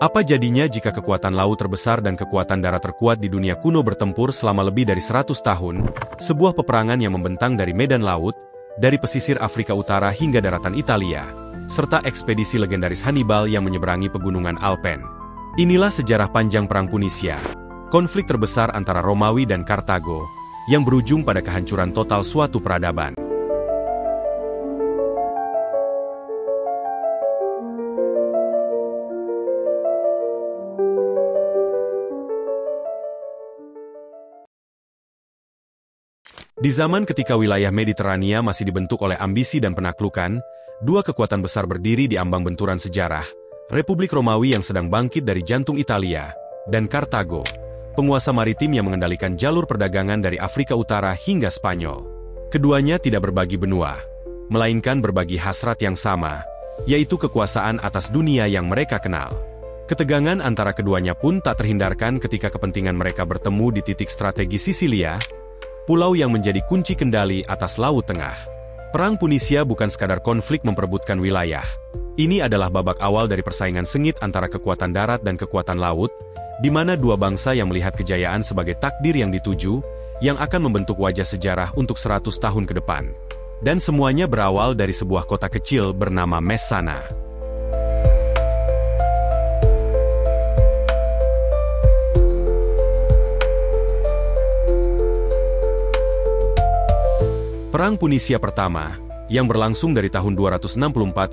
Apa jadinya jika kekuatan laut terbesar dan kekuatan darat terkuat di dunia kuno bertempur selama lebih dari 100 tahun, sebuah peperangan yang membentang dari medan laut, dari pesisir Afrika Utara hingga daratan Italia, serta ekspedisi legendaris Hannibal yang menyeberangi pegunungan Alpen. Inilah sejarah panjang Perang Punisia, konflik terbesar antara Romawi dan Kartago, yang berujung pada kehancuran total suatu peradaban. Di zaman ketika wilayah Mediterania masih dibentuk oleh ambisi dan penaklukan, dua kekuatan besar berdiri di ambang benturan sejarah, Republik Romawi yang sedang bangkit dari jantung Italia, dan Kartago, penguasa maritim yang mengendalikan jalur perdagangan dari Afrika Utara hingga Spanyol. Keduanya tidak berbagi benua, melainkan berbagi hasrat yang sama, yaitu kekuasaan atas dunia yang mereka kenal. Ketegangan antara keduanya pun tak terhindarkan ketika kepentingan mereka bertemu di titik strategis Sisilia, pulau yang menjadi kunci kendali atas Laut Tengah. Perang Punisia bukan sekadar konflik memperebutkan wilayah. Ini adalah babak awal dari persaingan sengit antara kekuatan darat dan kekuatan laut, di mana dua bangsa yang melihat kejayaan sebagai takdir yang dituju, yang akan membentuk wajah sejarah untuk 100 tahun ke depan. Dan semuanya berawal dari sebuah kota kecil bernama Messana. Perang Punisia pertama, yang berlangsung dari tahun 264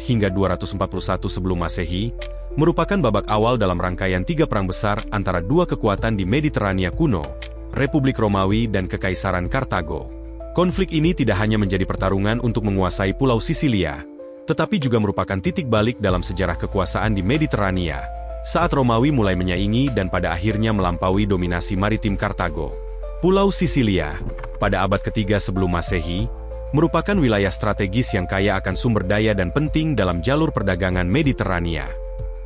hingga 241 sebelum Masehi, merupakan babak awal dalam rangkaian 3 perang besar antara dua kekuatan di Mediterania kuno, Republik Romawi dan Kekaisaran Kartago. Konflik ini tidak hanya menjadi pertarungan untuk menguasai Pulau Sisilia, tetapi juga merupakan titik balik dalam sejarah kekuasaan di Mediterania, saat Romawi mulai menyaingi dan pada akhirnya melampaui dominasi maritim Kartago. Pulau Sisilia, pada abad ketiga sebelum Masehi, merupakan wilayah strategis yang kaya akan sumber daya dan penting dalam jalur perdagangan Mediterania.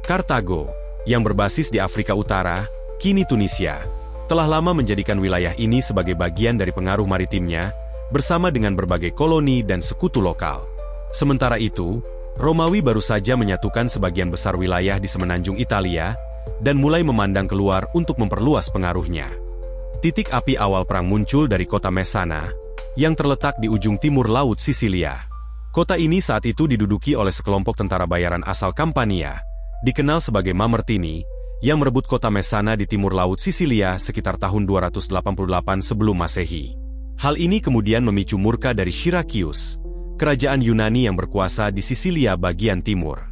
Kartago, yang berbasis di Afrika Utara, kini Tunisia, telah lama menjadikan wilayah ini sebagai bagian dari pengaruh maritimnya, bersama dengan berbagai koloni dan sekutu lokal. Sementara itu, Romawi baru saja menyatukan sebagian besar wilayah di semenanjung Italia, dan mulai memandang keluar untuk memperluas pengaruhnya. Titik api awal perang muncul dari kota Messana, yang terletak di ujung timur Laut Sisilia. Kota ini saat itu diduduki oleh sekelompok tentara bayaran asal Campania, dikenal sebagai Mamertini, yang merebut kota Messana di timur Laut Sisilia sekitar tahun 288 sebelum Masehi. Hal ini kemudian memicu murka dari Syrakius, kerajaan Yunani yang berkuasa di Sisilia bagian timur.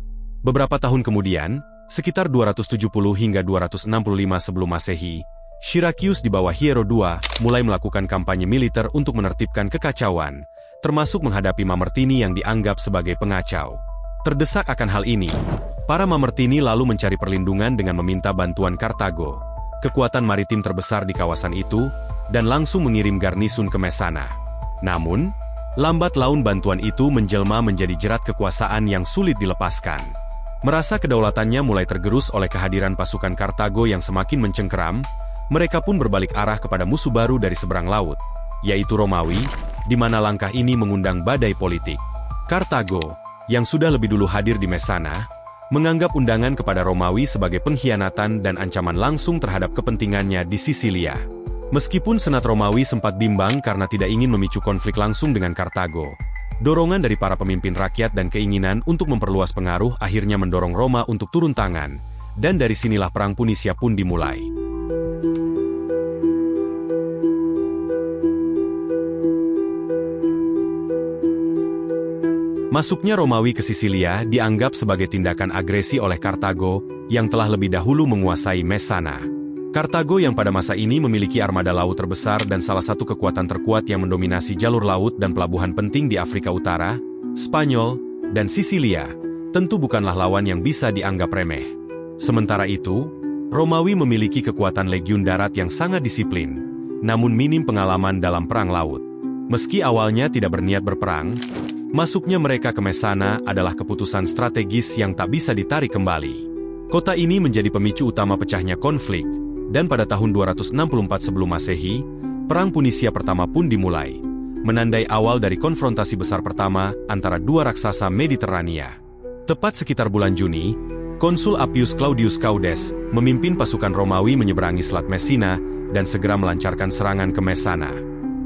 Beberapa tahun kemudian, sekitar 270 hingga 265 sebelum Masehi, Syrakius di bawah Hiero II mulai melakukan kampanye militer untuk menertibkan kekacauan, termasuk menghadapi Mamertini yang dianggap sebagai pengacau. Terdesak akan hal ini, para Mamertini lalu mencari perlindungan dengan meminta bantuan Kartago, kekuatan maritim terbesar di kawasan itu, dan langsung mengirim garnisun ke Messana. Namun, lambat laun bantuan itu menjelma menjadi jerat kekuasaan yang sulit dilepaskan. Merasa kedaulatannya mulai tergerus oleh kehadiran pasukan Kartago yang semakin mencengkeram, mereka pun berbalik arah kepada musuh baru dari seberang laut, yaitu Romawi, di mana langkah ini mengundang badai politik. Kartago, yang sudah lebih dulu hadir di Messana, menganggap undangan kepada Romawi sebagai pengkhianatan dan ancaman langsung terhadap kepentingannya di Sisilia. Meskipun Senat Romawi sempat bimbang karena tidak ingin memicu konflik langsung dengan Kartago, dorongan dari para pemimpin rakyat dan keinginan untuk memperluas pengaruh akhirnya mendorong Roma untuk turun tangan, dan dari sinilah Perang Punisia pun dimulai. Masuknya Romawi ke Sisilia dianggap sebagai tindakan agresi oleh Kartago yang telah lebih dahulu menguasai Messana. Kartago yang pada masa ini memiliki armada laut terbesar dan salah satu kekuatan terkuat yang mendominasi jalur laut dan pelabuhan penting di Afrika Utara, Spanyol, dan Sisilia, tentu bukanlah lawan yang bisa dianggap remeh. Sementara itu, Romawi memiliki kekuatan legiun darat yang sangat disiplin, namun minim pengalaman dalam perang laut. Meski awalnya tidak berniat berperang, masuknya mereka ke Messana adalah keputusan strategis yang tak bisa ditarik kembali. Kota ini menjadi pemicu utama pecahnya konflik, dan pada tahun 264 sebelum Masehi, Perang Punisia pertama pun dimulai, menandai awal dari konfrontasi besar pertama antara dua raksasa Mediterania. Tepat sekitar bulan Juni, Konsul Appius Claudius Caudes memimpin pasukan Romawi menyeberangi Selat Messina dan segera melancarkan serangan ke Messana.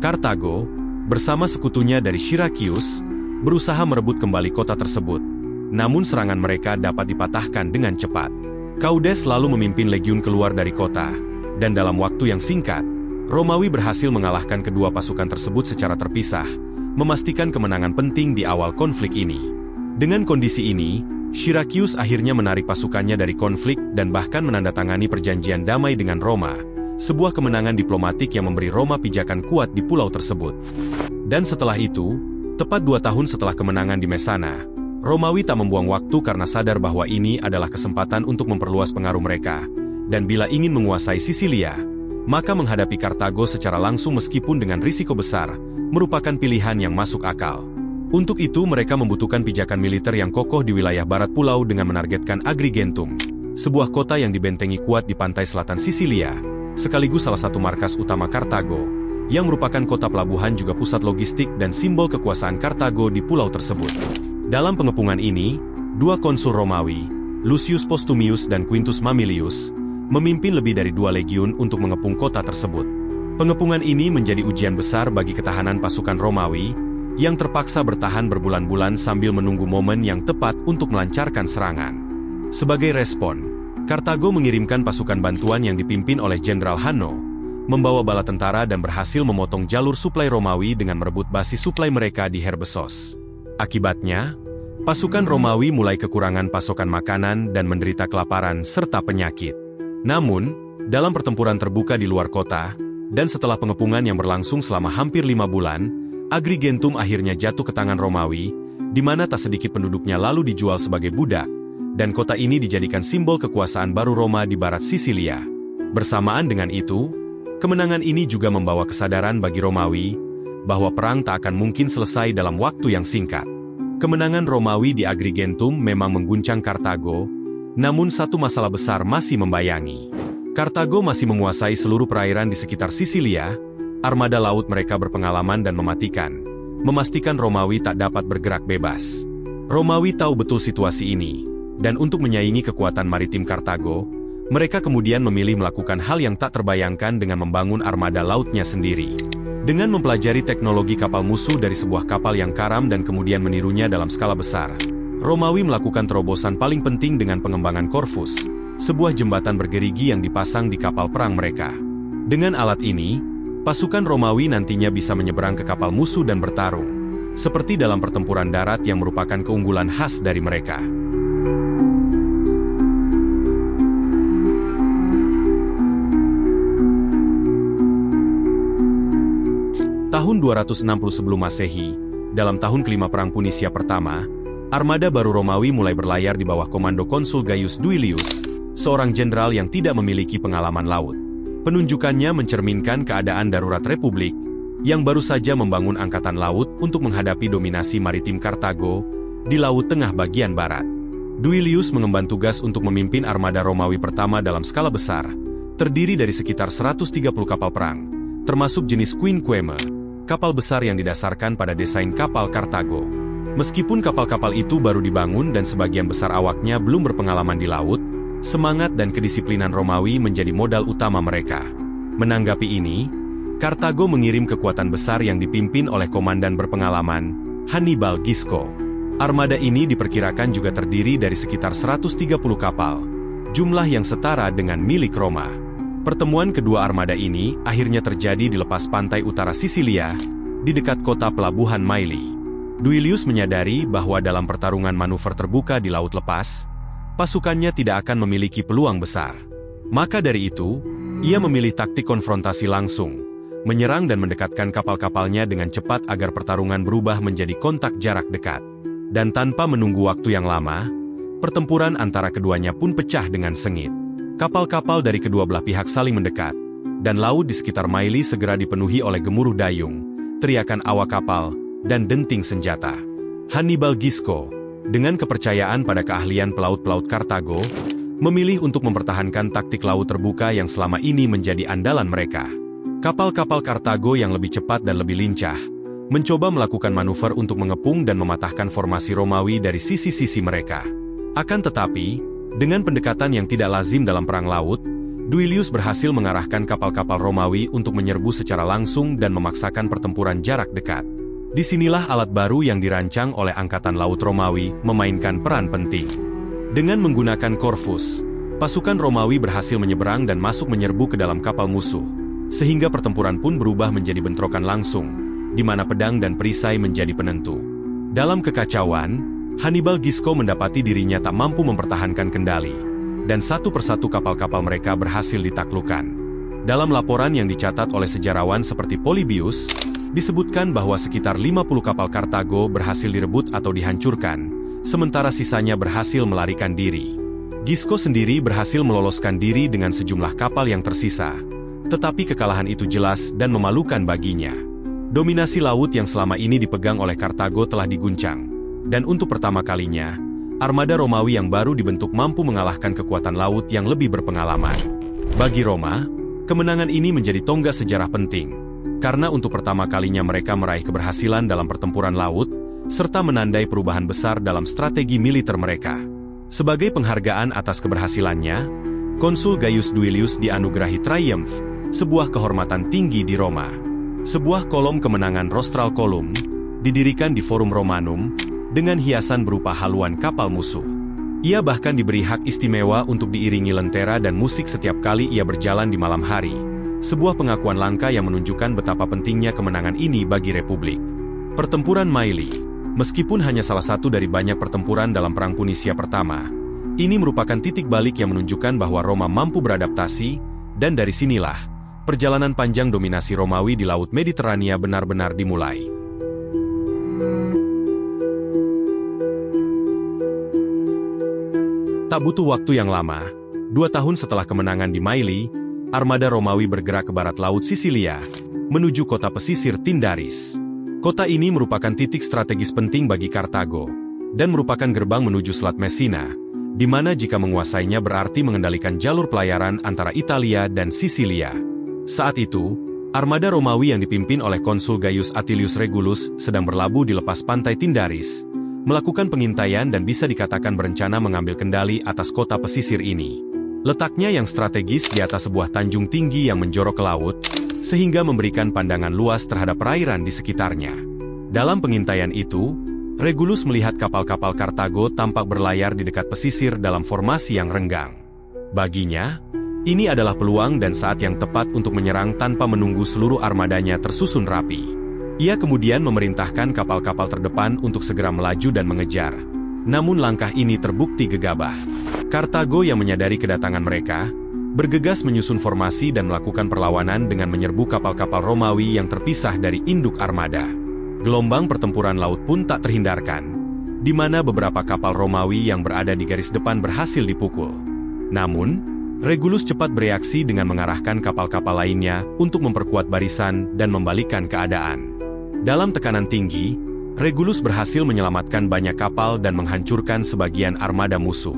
Kartago, bersama sekutunya dari Syrakius, berusaha merebut kembali kota tersebut. Namun serangan mereka dapat dipatahkan dengan cepat. Caudes lalu memimpin legiun keluar dari kota, dan dalam waktu yang singkat, Romawi berhasil mengalahkan kedua pasukan tersebut secara terpisah, memastikan kemenangan penting di awal konflik ini. Dengan kondisi ini, Syrakius akhirnya menarik pasukannya dari konflik dan bahkan menandatangani perjanjian damai dengan Roma, sebuah kemenangan diplomatik yang memberi Roma pijakan kuat di pulau tersebut. Dan setelah itu, tepat 2 tahun setelah kemenangan di Messana, Romawi tak membuang waktu karena sadar bahwa ini adalah kesempatan untuk memperluas pengaruh mereka, dan bila ingin menguasai Sisilia, maka menghadapi Kartago secara langsung meskipun dengan risiko besar, merupakan pilihan yang masuk akal. Untuk itu mereka membutuhkan pijakan militer yang kokoh di wilayah barat pulau dengan menargetkan Agrigentum, sebuah kota yang dibentengi kuat di pantai selatan Sisilia, sekaligus salah satu markas utama Kartago, yang merupakan kota pelabuhan juga pusat logistik dan simbol kekuasaan Kartago di pulau tersebut. Dalam pengepungan ini, 2 konsul Romawi, Lucius Postumius dan Quintus Mamilius, memimpin lebih dari 2 legiun untuk mengepung kota tersebut. Pengepungan ini menjadi ujian besar bagi ketahanan pasukan Romawi, yang terpaksa bertahan berbulan-bulan sambil menunggu momen yang tepat untuk melancarkan serangan. Sebagai respon, Kartago mengirimkan pasukan bantuan yang dipimpin oleh Jenderal Hanno, membawa bala tentara dan berhasil memotong jalur suplai Romawi dengan merebut basis suplai mereka di Herbesos. Akibatnya, pasukan Romawi mulai kekurangan pasokan makanan dan menderita kelaparan serta penyakit. Namun, dalam pertempuran terbuka di luar kota, dan setelah pengepungan yang berlangsung selama hampir 5 bulan, Agrigentum akhirnya jatuh ke tangan Romawi, di mana tak sedikit penduduknya lalu dijual sebagai budak, dan kota ini dijadikan simbol kekuasaan baru Roma di barat Sisilia. Bersamaan dengan itu, kemenangan ini juga membawa kesadaran bagi Romawi, bahwa perang tak akan mungkin selesai dalam waktu yang singkat. Kemenangan Romawi di Agrigentum memang mengguncang Kartago, namun satu masalah besar masih membayangi. Kartago masih menguasai seluruh perairan di sekitar Sisilia. Armada laut mereka berpengalaman dan mematikan, memastikan Romawi tak dapat bergerak bebas. Romawi tahu betul situasi ini, dan untuk menyaingi kekuatan maritim Kartago, mereka kemudian memilih melakukan hal yang tak terbayangkan dengan membangun armada lautnya sendiri. Dengan mempelajari teknologi kapal musuh dari sebuah kapal yang karam dan kemudian menirunya dalam skala besar, Romawi melakukan terobosan paling penting dengan pengembangan Corvus, sebuah jembatan bergerigi yang dipasang di kapal perang mereka. Dengan alat ini, pasukan Romawi nantinya bisa menyeberang ke kapal musuh dan bertarung, seperti dalam pertempuran darat yang merupakan keunggulan khas dari mereka. Tahun 260 sebelum Masehi, dalam tahun kelima Perang Punisia pertama, armada baru Romawi mulai berlayar di bawah komando Konsul Gaius Duilius, seorang jenderal yang tidak memiliki pengalaman laut. Penunjukannya mencerminkan keadaan darurat Republik, yang baru saja membangun angkatan laut untuk menghadapi dominasi maritim Kartago di Laut Tengah bagian barat. Duilius mengemban tugas untuk memimpin armada Romawi pertama dalam skala besar, terdiri dari sekitar 130 kapal perang, termasuk jenis Quinqueme, kapal besar yang didasarkan pada desain kapal Kartago. Meskipun kapal-kapal itu baru dibangun dan sebagian besar awaknya belum berpengalaman di laut, semangat dan kedisiplinan Romawi menjadi modal utama mereka. Menanggapi ini, Kartago mengirim kekuatan besar yang dipimpin oleh komandan berpengalaman, Hannibal Gisco. Armada ini diperkirakan juga terdiri dari sekitar 130 kapal, jumlah yang setara dengan milik Roma. Pertemuan kedua armada ini akhirnya terjadi di lepas pantai utara Sisilia, di dekat kota pelabuhan Maili. Duilius menyadari bahwa dalam pertarungan manuver terbuka di laut lepas, pasukannya tidak akan memiliki peluang besar. Maka dari itu, ia memilih taktik konfrontasi langsung, menyerang dan mendekatkan kapal-kapalnya dengan cepat agar pertarungan berubah menjadi kontak jarak dekat. Dan tanpa menunggu waktu yang lama, pertempuran antara keduanya pun pecah dengan sengit. Kapal-kapal dari kedua belah pihak saling mendekat, dan laut di sekitar Maili segera dipenuhi oleh gemuruh dayung, teriakan awak kapal, dan denting senjata. Hannibal Gisco, dengan kepercayaan pada keahlian pelaut-pelaut Kartago, memilih untuk mempertahankan taktik laut terbuka yang selama ini menjadi andalan mereka. Kapal-kapal Kartago yang lebih cepat dan lebih lincah, mencoba melakukan manuver untuk mengepung dan mematahkan formasi Romawi dari sisi-sisi mereka. Akan tetapi, Dengan pendekatan yang tidak lazim dalam perang laut, Duilius berhasil mengarahkan kapal-kapal Romawi untuk menyerbu secara langsung dan memaksakan pertempuran jarak dekat. Disinilah alat baru yang dirancang oleh Angkatan Laut Romawi memainkan peran penting. Dengan menggunakan Corvus, pasukan Romawi berhasil menyeberang dan masuk menyerbu ke dalam kapal musuh, sehingga pertempuran pun berubah menjadi bentrokan langsung, di mana pedang dan perisai menjadi penentu. Dalam kekacauan, Hannibal Gisco mendapati dirinya tak mampu mempertahankan kendali, dan satu persatu kapal-kapal mereka berhasil ditaklukkan. Dalam laporan yang dicatat oleh sejarawan seperti Polybius, disebutkan bahwa sekitar 50 kapal Kartago berhasil direbut atau dihancurkan, sementara sisanya berhasil melarikan diri. Gisco sendiri berhasil meloloskan diri dengan sejumlah kapal yang tersisa, tetapi kekalahan itu jelas dan memalukan baginya. Dominasi laut yang selama ini dipegang oleh Kartago telah diguncang, dan untuk pertama kalinya, armada Romawi yang baru dibentuk mampu mengalahkan kekuatan laut yang lebih berpengalaman. Bagi Roma, kemenangan ini menjadi tonggak sejarah penting, karena untuk pertama kalinya mereka meraih keberhasilan dalam pertempuran laut, serta menandai perubahan besar dalam strategi militer mereka. Sebagai penghargaan atas keberhasilannya, Konsul Gaius Duilius dianugerahi Triumph, sebuah kehormatan tinggi di Roma. Sebuah kolom kemenangan Rostral Column didirikan di Forum Romanum dengan hiasan berupa haluan kapal musuh. Ia bahkan diberi hak istimewa untuk diiringi lentera dan musik setiap kali ia berjalan di malam hari, sebuah pengakuan langka yang menunjukkan betapa pentingnya kemenangan ini bagi Republik. Pertempuran Maili, meskipun hanya salah satu dari banyak pertempuran dalam Perang Punisia pertama, ini merupakan titik balik yang menunjukkan bahwa Roma mampu beradaptasi, dan dari sinilah, perjalanan panjang dominasi Romawi di Laut Mediterania benar-benar dimulai. Tak butuh waktu yang lama, 2 tahun setelah kemenangan di Maili, armada Romawi bergerak ke barat laut Sisilia, menuju kota pesisir Tindaris. Kota ini merupakan titik strategis penting bagi Kartago, dan merupakan gerbang menuju Selat Messina, di mana jika menguasainya berarti mengendalikan jalur pelayaran antara Italia dan Sisilia. Saat itu, armada Romawi yang dipimpin oleh Konsul Gaius Atilius Regulus sedang berlabuh di lepas pantai Tindaris, melakukan pengintaian dan bisa dikatakan berencana mengambil kendali atas kota pesisir ini. Letaknya yang strategis di atas sebuah tanjung tinggi yang menjorok ke laut, sehingga memberikan pandangan luas terhadap perairan di sekitarnya. Dalam pengintaian itu, Regulus melihat kapal-kapal Kartago tampak berlayar di dekat pesisir dalam formasi yang renggang. Baginya, ini adalah peluang dan saat yang tepat untuk menyerang tanpa menunggu seluruh armadanya tersusun rapi. Ia kemudian memerintahkan kapal-kapal terdepan untuk segera melaju dan mengejar. Namun langkah ini terbukti gegabah. Kartago yang menyadari kedatangan mereka, bergegas menyusun formasi dan melakukan perlawanan dengan menyerbu kapal-kapal Romawi yang terpisah dari induk armada. Gelombang pertempuran laut pun tak terhindarkan, di mana beberapa kapal Romawi yang berada di garis depan berhasil dipukul. Namun, Regulus cepat bereaksi dengan mengarahkan kapal-kapal lainnya untuk memperkuat barisan dan membalikkan keadaan. Dalam tekanan tinggi, Regulus berhasil menyelamatkan banyak kapal dan menghancurkan sebagian armada musuh.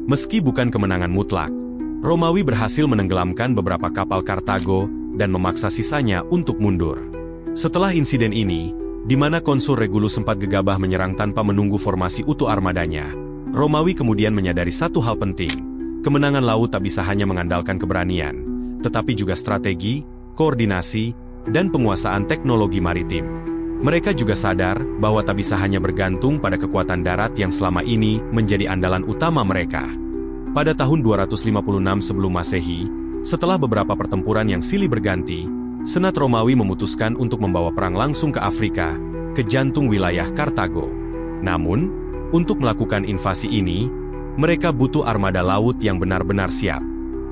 Meski bukan kemenangan mutlak, Romawi berhasil menenggelamkan beberapa kapal Kartago dan memaksa sisanya untuk mundur. Setelah insiden ini, di mana Konsul Regulus sempat gegabah menyerang tanpa menunggu formasi utuh armadanya, Romawi kemudian menyadari satu hal penting. Kemenangan laut tak bisa hanya mengandalkan keberanian, tetapi juga strategi, koordinasi, dan penguasaan teknologi maritim. Mereka juga sadar bahwa tak bisa hanya bergantung pada kekuatan darat yang selama ini menjadi andalan utama mereka. Pada tahun 256 sebelum Masehi, setelah beberapa pertempuran yang silih berganti, Senat Romawi memutuskan untuk membawa perang langsung ke Afrika, ke jantung wilayah Kartago. Namun, untuk melakukan invasi ini, mereka butuh armada laut yang benar-benar siap.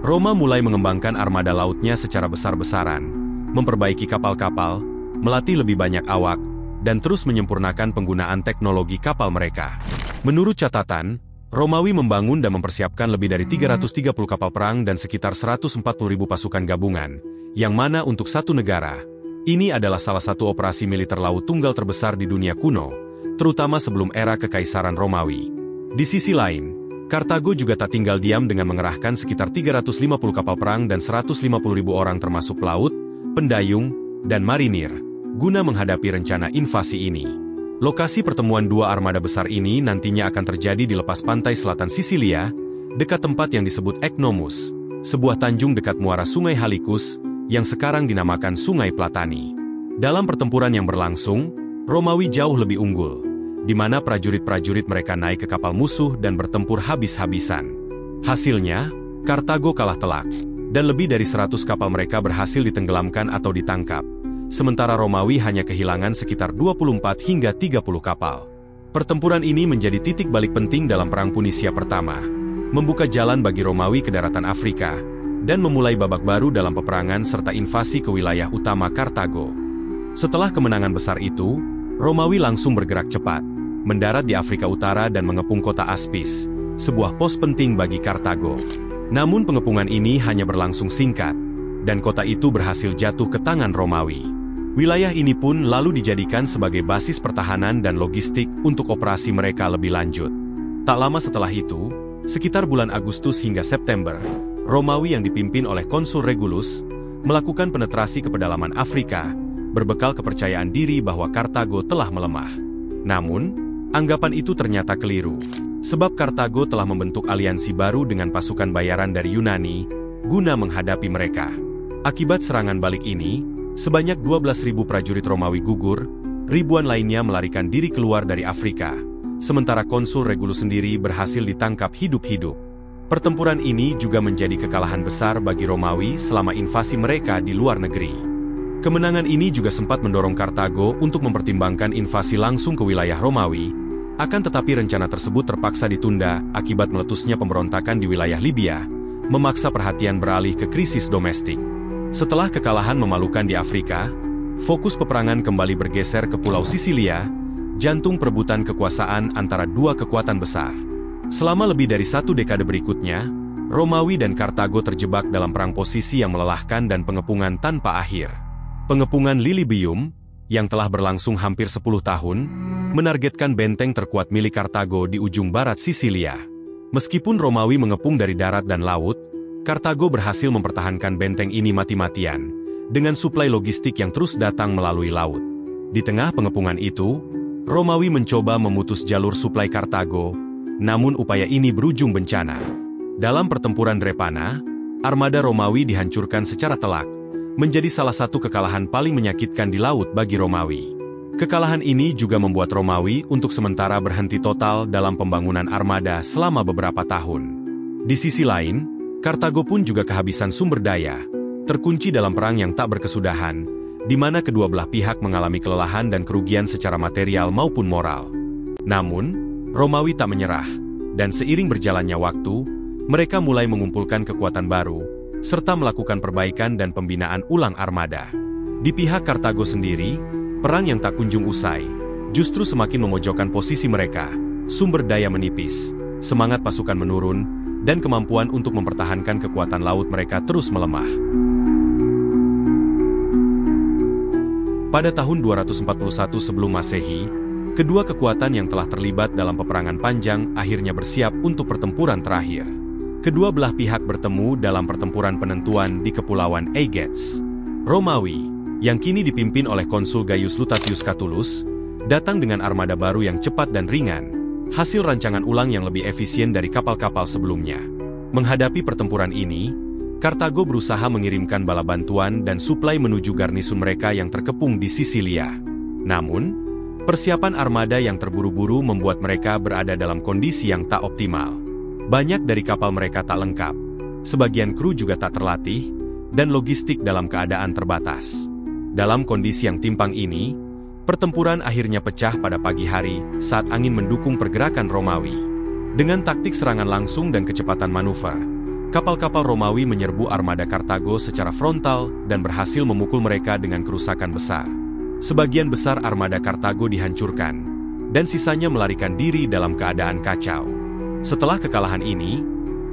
Roma mulai mengembangkan armada lautnya secara besar-besaran, memperbaiki kapal-kapal, melatih lebih banyak awak, dan terus menyempurnakan penggunaan teknologi kapal mereka. Menurut catatan, Romawi membangun dan mempersiapkan lebih dari 330 kapal perang dan sekitar 140.000 pasukan gabungan, yang mana untuk satu negara, ini adalah salah satu operasi militer laut tunggal terbesar di dunia kuno, terutama sebelum era Kekaisaran Romawi. Di sisi lain, Kartago juga tak tinggal diam dengan mengerahkan sekitar 350 kapal perang dan 150.000 orang termasuk pelaut, pendayung, dan marinir, guna menghadapi rencana invasi ini. Lokasi pertemuan dua armada besar ini nantinya akan terjadi di lepas pantai selatan Sisilia, dekat tempat yang disebut Eknomus, sebuah tanjung dekat muara Sungai Halikus yang sekarang dinamakan Sungai Platani. Dalam pertempuran yang berlangsung, Romawi jauh lebih unggul, di mana prajurit-prajurit mereka naik ke kapal musuh dan bertempur habis-habisan. Hasilnya, Kartago kalah telak, dan lebih dari 100 kapal mereka berhasil ditenggelamkan atau ditangkap, sementara Romawi hanya kehilangan sekitar 24 hingga 30 kapal. Pertempuran ini menjadi titik balik penting dalam Perang Punisia pertama, membuka jalan bagi Romawi ke daratan Afrika, dan memulai babak baru dalam peperangan serta invasi ke wilayah utama Kartago. Setelah kemenangan besar itu, Romawi langsung bergerak cepat, mendarat di Afrika Utara dan mengepung kota Aspis, sebuah pos penting bagi Kartago. Namun pengepungan ini hanya berlangsung singkat, dan kota itu berhasil jatuh ke tangan Romawi. Wilayah ini pun lalu dijadikan sebagai basis pertahanan dan logistik untuk operasi mereka lebih lanjut. Tak lama setelah itu, sekitar bulan Agustus hingga September, Romawi yang dipimpin oleh Konsul Regulus melakukan penetrasi ke pedalaman Afrika, berbekal kepercayaan diri bahwa Kartago telah melemah. Namun, anggapan itu ternyata keliru, sebab Kartago telah membentuk aliansi baru dengan pasukan bayaran dari Yunani, guna menghadapi mereka. Akibat serangan balik ini, sebanyak 12.000 prajurit Romawi gugur, ribuan lainnya melarikan diri keluar dari Afrika, sementara Konsul Regulus sendiri berhasil ditangkap hidup-hidup. Pertempuran ini juga menjadi kekalahan besar bagi Romawi selama invasi mereka di luar negeri. Kemenangan ini juga sempat mendorong Kartago untuk mempertimbangkan invasi langsung ke wilayah Romawi, akan tetapi rencana tersebut terpaksa ditunda akibat meletusnya pemberontakan di wilayah Libya, memaksa perhatian beralih ke krisis domestik. Setelah kekalahan memalukan di Afrika, fokus peperangan kembali bergeser ke Pulau Sisilia, jantung perebutan kekuasaan antara dua kekuatan besar. Selama lebih dari 1 dekade berikutnya, Romawi dan Kartago terjebak dalam perang posisi yang melelahkan dan pengepungan tanpa akhir. Pengepungan Lilybaeum, yang telah berlangsung hampir 10 tahun, menargetkan benteng terkuat milik Kartago di ujung barat Sisilia. Meskipun Romawi mengepung dari darat dan laut, Kartago berhasil mempertahankan benteng ini mati-matian, dengan suplai logistik yang terus datang melalui laut. Di tengah pengepungan itu, Romawi mencoba memutus jalur suplai Kartago, namun upaya ini berujung bencana. Dalam pertempuran Drepana, armada Romawi dihancurkan secara telak, menjadi salah satu kekalahan paling menyakitkan di laut bagi Romawi. Kekalahan ini juga membuat Romawi untuk sementara berhenti total dalam pembangunan armada selama beberapa tahun. Di sisi lain, Kartago pun juga kehabisan sumber daya, terkunci dalam perang yang tak berkesudahan, di mana kedua belah pihak mengalami kelelahan dan kerugian secara material maupun moral. Namun, Romawi tak menyerah, dan seiring berjalannya waktu, mereka mulai mengumpulkan kekuatan baru, serta melakukan perbaikan dan pembinaan ulang armada. Di pihak Kartago sendiri, perang yang tak kunjung usai, justru semakin memojokkan posisi mereka, sumber daya menipis, semangat pasukan menurun, dan kemampuan untuk mempertahankan kekuatan laut mereka terus melemah. Pada tahun 241 sebelum Masehi, kedua kekuatan yang telah terlibat dalam peperangan panjang akhirnya bersiap untuk pertempuran terakhir. Kedua belah pihak bertemu dalam pertempuran penentuan di Kepulauan Aegates. Romawi, yang kini dipimpin oleh Konsul Gaius Lutatius Catulus, datang dengan armada baru yang cepat dan ringan, hasil rancangan ulang yang lebih efisien dari kapal-kapal sebelumnya. Menghadapi pertempuran ini, Kartago berusaha mengirimkan bala bantuan dan suplai menuju garnisun mereka yang terkepung di Sisilia. Namun, persiapan armada yang terburu-buru membuat mereka berada dalam kondisi yang tak optimal. Banyak dari kapal mereka tak lengkap, sebagian kru juga tak terlatih, dan logistik dalam keadaan terbatas. Dalam kondisi yang timpang ini, pertempuran akhirnya pecah pada pagi hari saat angin mendukung pergerakan Romawi. Dengan taktik serangan langsung dan kecepatan manuver, kapal-kapal Romawi menyerbu armada Kartago secara frontal dan berhasil memukul mereka dengan kerusakan besar. Sebagian besar armada Kartago dihancurkan, dan sisanya melarikan diri dalam keadaan kacau. Setelah kekalahan ini,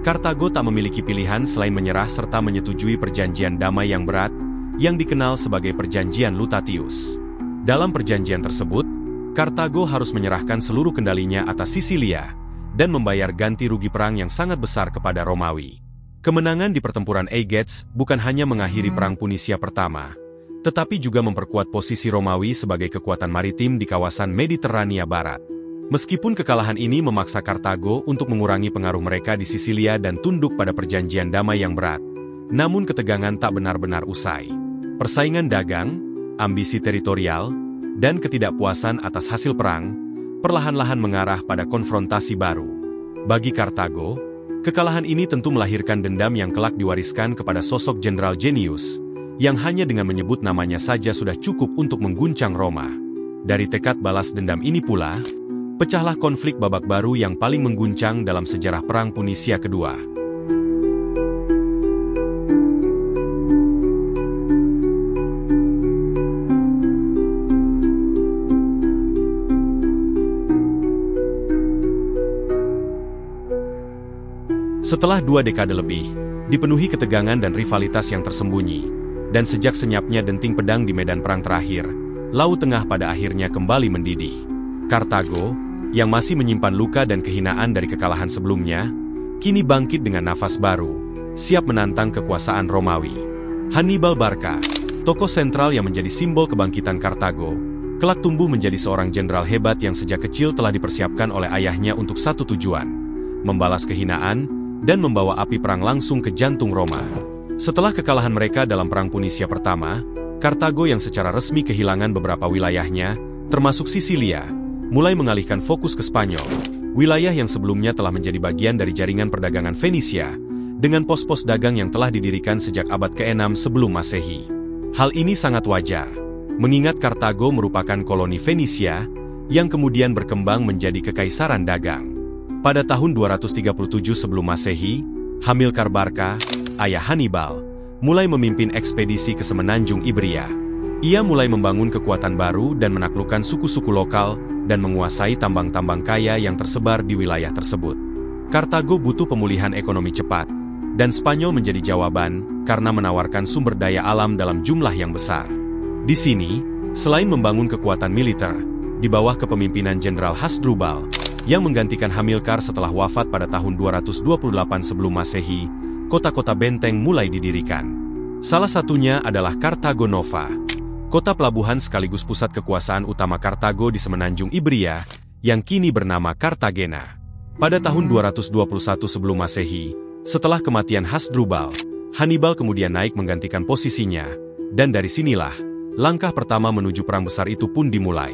Kartago tak memiliki pilihan selain menyerah serta menyetujui perjanjian damai yang berat, yang dikenal sebagai Perjanjian Lutatius. Dalam perjanjian tersebut, Kartago harus menyerahkan seluruh kendalinya atas Sisilia, dan membayar ganti rugi perang yang sangat besar kepada Romawi. Kemenangan di pertempuran Aegates bukan hanya mengakhiri Perang Punisia pertama, tetapi juga memperkuat posisi Romawi sebagai kekuatan maritim di kawasan Mediterania Barat. Meskipun kekalahan ini memaksa Kartago untuk mengurangi pengaruh mereka di Sisilia dan tunduk pada perjanjian damai yang berat, namun ketegangan tak benar-benar usai. Persaingan dagang, ambisi teritorial, dan ketidakpuasan atas hasil perang, perlahan-lahan mengarah pada konfrontasi baru. Bagi Kartago, kekalahan ini tentu melahirkan dendam yang kelak diwariskan kepada sosok Jenderal Jenius, yang hanya dengan menyebut namanya saja sudah cukup untuk mengguncang Roma. Dari tekad balas dendam ini pula, pecahlah konflik babak baru yang paling mengguncang dalam sejarah Perang Punisia kedua. Setelah 2 dekade lebih, dipenuhi ketegangan dan rivalitas yang tersembunyi, dan sejak senyapnya denting pedang di medan perang terakhir, Laut Tengah pada akhirnya kembali mendidih. Kartago, yang masih menyimpan luka dan kehinaan dari kekalahan sebelumnya, kini bangkit dengan nafas baru, siap menantang kekuasaan Romawi. Hannibal Barca, tokoh sentral yang menjadi simbol kebangkitan Kartago, kelak tumbuh menjadi seorang jenderal hebat yang sejak kecil telah dipersiapkan oleh ayahnya untuk satu tujuan, membalas kehinaan dan membawa api perang langsung ke jantung Roma. Setelah kekalahan mereka dalam Perang Punisia pertama, Kartago yang secara resmi kehilangan beberapa wilayahnya, termasuk Sisilia, mulai mengalihkan fokus ke Spanyol, wilayah yang sebelumnya telah menjadi bagian dari jaringan perdagangan Fenisia, dengan pos-pos dagang yang telah didirikan sejak abad ke-6 sebelum Masehi. Hal ini sangat wajar, mengingat Kartago merupakan koloni Fenisia, yang kemudian berkembang menjadi kekaisaran dagang. Pada tahun 237 sebelum Masehi, Hamilcar Barca, ayah Hannibal, mulai memimpin ekspedisi ke semenanjung Ibria. Ia mulai membangun kekuatan baru dan menaklukkan suku-suku lokal dan menguasai tambang-tambang kaya yang tersebar di wilayah tersebut. Kartago butuh pemulihan ekonomi cepat, dan Spanyol menjadi jawaban karena menawarkan sumber daya alam dalam jumlah yang besar. Di sini, selain membangun kekuatan militer, di bawah kepemimpinan Jenderal Hasdrubal, yang menggantikan Hamilcar setelah wafat pada tahun 228 sebelum Masehi, kota-kota benteng mulai didirikan. Salah satunya adalah Kartago Nova, kota pelabuhan sekaligus pusat kekuasaan utama Kartago di semenanjung Ibria, yang kini bernama Cartagena. Pada tahun 221 sebelum Masehi, setelah kematian Hasdrubal, Hannibal kemudian naik menggantikan posisinya, dan dari sinilah, langkah pertama menuju perang besar itu pun dimulai.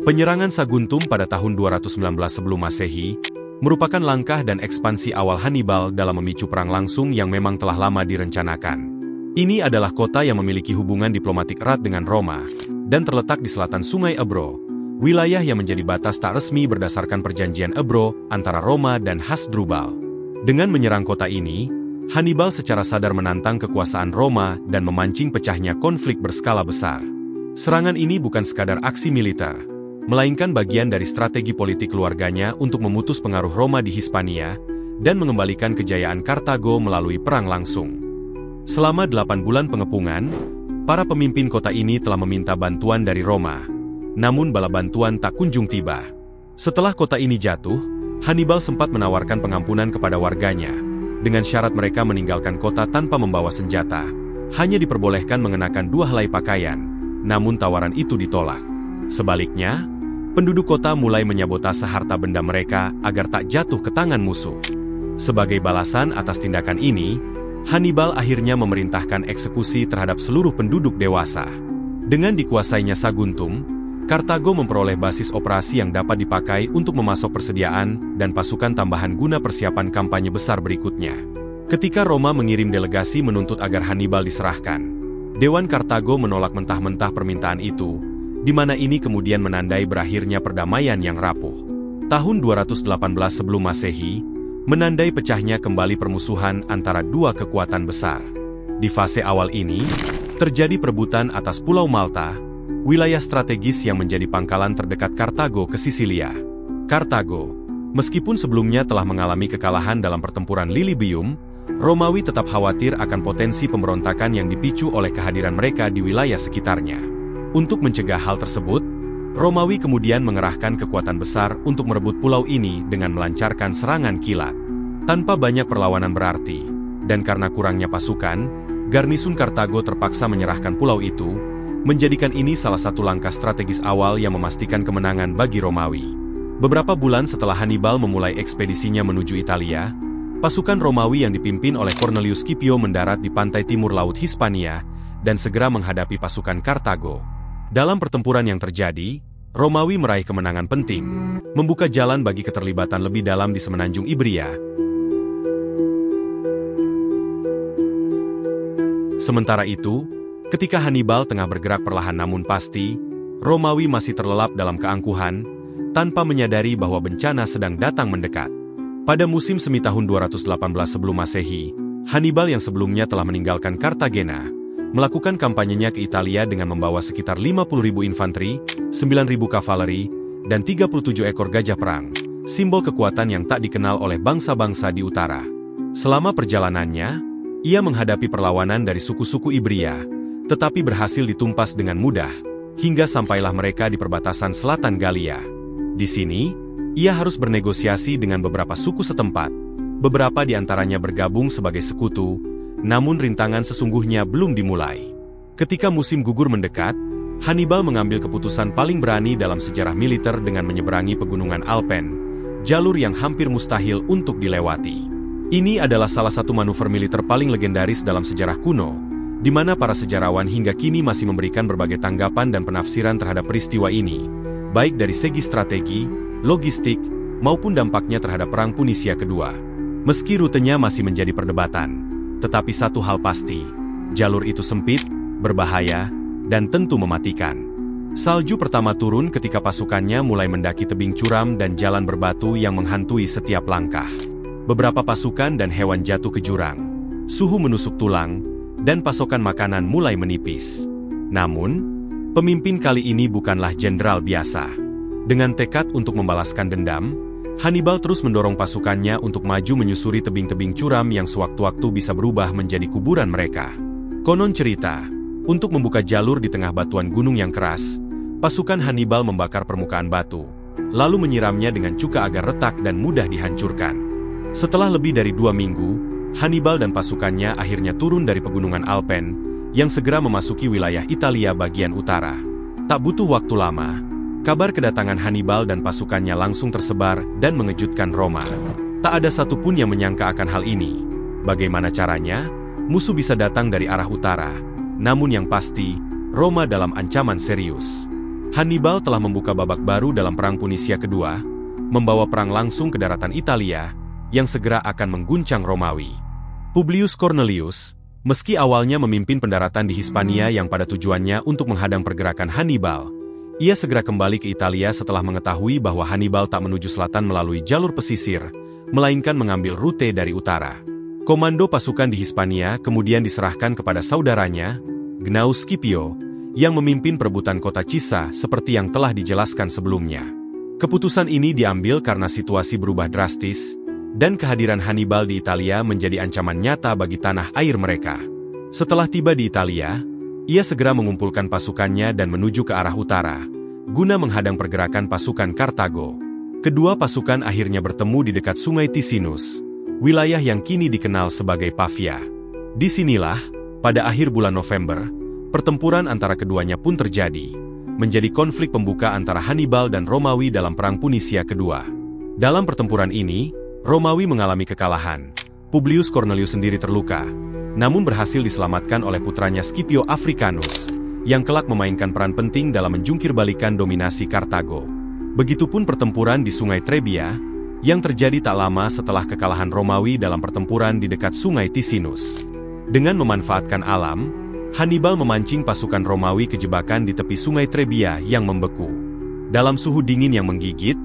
Penyerangan Saguntum pada tahun 219 sebelum Masehi, merupakan langkah dan ekspansi awal Hannibal dalam memicu perang langsung yang memang telah lama direncanakan. Ini adalah kota yang memiliki hubungan diplomatik erat dengan Roma, dan terletak di selatan Sungai Ebro, wilayah yang menjadi batas tak resmi berdasarkan perjanjian Ebro antara Roma dan Hasdrubal. Dengan menyerang kota ini, Hannibal secara sadar menantang kekuasaan Roma dan memancing pecahnya konflik berskala besar. Serangan ini bukan sekadar aksi militer, melainkan bagian dari strategi politik keluarganya untuk memutus pengaruh Roma di Hispania dan mengembalikan kejayaan Kartago melalui perang langsung. Selama 8 bulan pengepungan, para pemimpin kota ini telah meminta bantuan dari Roma, namun bala bantuan tak kunjung tiba. Setelah kota ini jatuh, Hannibal sempat menawarkan pengampunan kepada warganya, dengan syarat mereka meninggalkan kota tanpa membawa senjata, hanya diperbolehkan mengenakan 2 helai pakaian, namun tawaran itu ditolak. Sebaliknya, penduduk kota mulai menyabotase harta benda mereka agar tak jatuh ke tangan musuh. Sebagai balasan atas tindakan ini, Hannibal akhirnya memerintahkan eksekusi terhadap seluruh penduduk dewasa. Dengan dikuasainya Saguntum, Kartago memperoleh basis operasi yang dapat dipakai untuk memasok persediaan dan pasukan tambahan guna persiapan kampanye besar berikutnya. Ketika Roma mengirim delegasi menuntut agar Hannibal diserahkan, Dewan Kartago menolak mentah-mentah permintaan itu, di mana ini kemudian menandai berakhirnya perdamaian yang rapuh. Tahun 218 sebelum Masehi, menandai pecahnya kembali permusuhan antara 2 kekuatan besar. Di fase awal ini, terjadi perebutan atas Pulau Malta, wilayah strategis yang menjadi pangkalan terdekat Kartago ke Sisilia. Kartago, meskipun sebelumnya telah mengalami kekalahan dalam pertempuran Lilybaeum, Romawi tetap khawatir akan potensi pemberontakan yang dipicu oleh kehadiran mereka di wilayah sekitarnya. Untuk mencegah hal tersebut, Romawi kemudian mengerahkan kekuatan besar untuk merebut pulau ini dengan melancarkan serangan kilat. Tanpa banyak perlawanan berarti, dan karena kurangnya pasukan, garnisun Kartago terpaksa menyerahkan pulau itu, menjadikan ini salah satu langkah strategis awal yang memastikan kemenangan bagi Romawi. Beberapa bulan setelah Hannibal memulai ekspedisinya menuju Italia, pasukan Romawi yang dipimpin oleh Cornelius Scipio mendarat di pantai timur Laut Hispania dan segera menghadapi pasukan Kartago. Dalam pertempuran yang terjadi, Romawi meraih kemenangan penting, membuka jalan bagi keterlibatan lebih dalam di semenanjung Ibria. Sementara itu, ketika Hannibal tengah bergerak perlahan namun pasti, Romawi masih terlelap dalam keangkuhan, tanpa menyadari bahwa bencana sedang datang mendekat. Pada musim semi tahun 218 sebelum Masehi, Hannibal yang sebelumnya telah meninggalkan Kartagena, melakukan kampanyenya ke Italia dengan membawa sekitar 50.000 infanteri, 9.000 kavaleri, dan 37 ekor gajah perang, simbol kekuatan yang tak dikenal oleh bangsa-bangsa di utara. Selama perjalanannya, ia menghadapi perlawanan dari suku-suku Ibria, tetapi berhasil ditumpas dengan mudah, hingga sampailah mereka di perbatasan selatan Galia. Di sini, ia harus bernegosiasi dengan beberapa suku setempat, beberapa di antaranya bergabung sebagai sekutu, namun rintangan sesungguhnya belum dimulai. Ketika musim gugur mendekat, Hannibal mengambil keputusan paling berani dalam sejarah militer dengan menyeberangi pegunungan Alpen, jalur yang hampir mustahil untuk dilewati. Ini adalah salah satu manuver militer paling legendaris dalam sejarah kuno, di mana para sejarawan hingga kini masih memberikan berbagai tanggapan dan penafsiran terhadap peristiwa ini, baik dari segi strategi, logistik, maupun dampaknya terhadap Perang Punisia Kedua. Meski rutenya masih menjadi perdebatan, tetapi satu hal pasti, jalur itu sempit, berbahaya, dan tentu mematikan. Salju pertama turun ketika pasukannya mulai mendaki tebing curam dan jalan berbatu yang menghantui setiap langkah. Beberapa pasukan dan hewan jatuh ke jurang, suhu menusuk tulang, dan pasokan makanan mulai menipis. Namun, pemimpin kali ini bukanlah jenderal biasa. Dengan tekad untuk membalaskan dendam, Hannibal terus mendorong pasukannya untuk maju menyusuri tebing-tebing curam yang sewaktu-waktu bisa berubah menjadi kuburan mereka. Konon cerita, untuk membuka jalur di tengah batuan gunung yang keras, pasukan Hannibal membakar permukaan batu, lalu menyiramnya dengan cuka agar retak dan mudah dihancurkan. Setelah lebih dari 2 minggu, Hannibal dan pasukannya akhirnya turun dari pegunungan Alpen, yang segera memasuki wilayah Italia bagian utara. Tak butuh waktu lama, kabar kedatangan Hannibal dan pasukannya langsung tersebar dan mengejutkan Roma. Tak ada satupun yang menyangka akan hal ini. Bagaimana caranya? Musuh bisa datang dari arah utara. Namun yang pasti, Roma dalam ancaman serius. Hannibal telah membuka babak baru dalam Perang Punisia Kedua, membawa perang langsung ke daratan Italia, yang segera akan mengguncang Romawi. Publius Cornelius, meski awalnya memimpin pendaratan di Hispania yang pada tujuannya untuk menghadang pergerakan Hannibal, ia segera kembali ke Italia setelah mengetahui bahwa Hannibal tak menuju selatan melalui jalur pesisir, melainkan mengambil rute dari utara. Komando pasukan di Hispania kemudian diserahkan kepada saudaranya, Gnaeus Scipio, yang memimpin perebutan kota Cisa seperti yang telah dijelaskan sebelumnya. Keputusan ini diambil karena situasi berubah drastis, dan kehadiran Hannibal di Italia menjadi ancaman nyata bagi tanah air mereka. Setelah tiba di Italia, ia segera mengumpulkan pasukannya dan menuju ke arah utara, guna menghadang pergerakan pasukan Kartago. Kedua pasukan akhirnya bertemu di dekat Sungai Ticinus, wilayah yang kini dikenal sebagai Pavia. Disinilah, pada akhir bulan November, pertempuran antara keduanya pun terjadi, menjadi konflik pembuka antara Hannibal dan Romawi dalam Perang Punisia Kedua. Dalam pertempuran ini, Romawi mengalami kekalahan. Publius Cornelius sendiri terluka, namun berhasil diselamatkan oleh putranya Scipio Africanus, yang kelak memainkan peran penting dalam menjungkir-balikan dominasi Kartago. Begitupun pertempuran di Sungai Trebia, yang terjadi tak lama setelah kekalahan Romawi dalam pertempuran di dekat Sungai Ticinus. Dengan memanfaatkan alam, Hannibal memancing pasukan Romawi ke jebakan di tepi Sungai Trebia yang membeku. Dalam suhu dingin yang menggigit,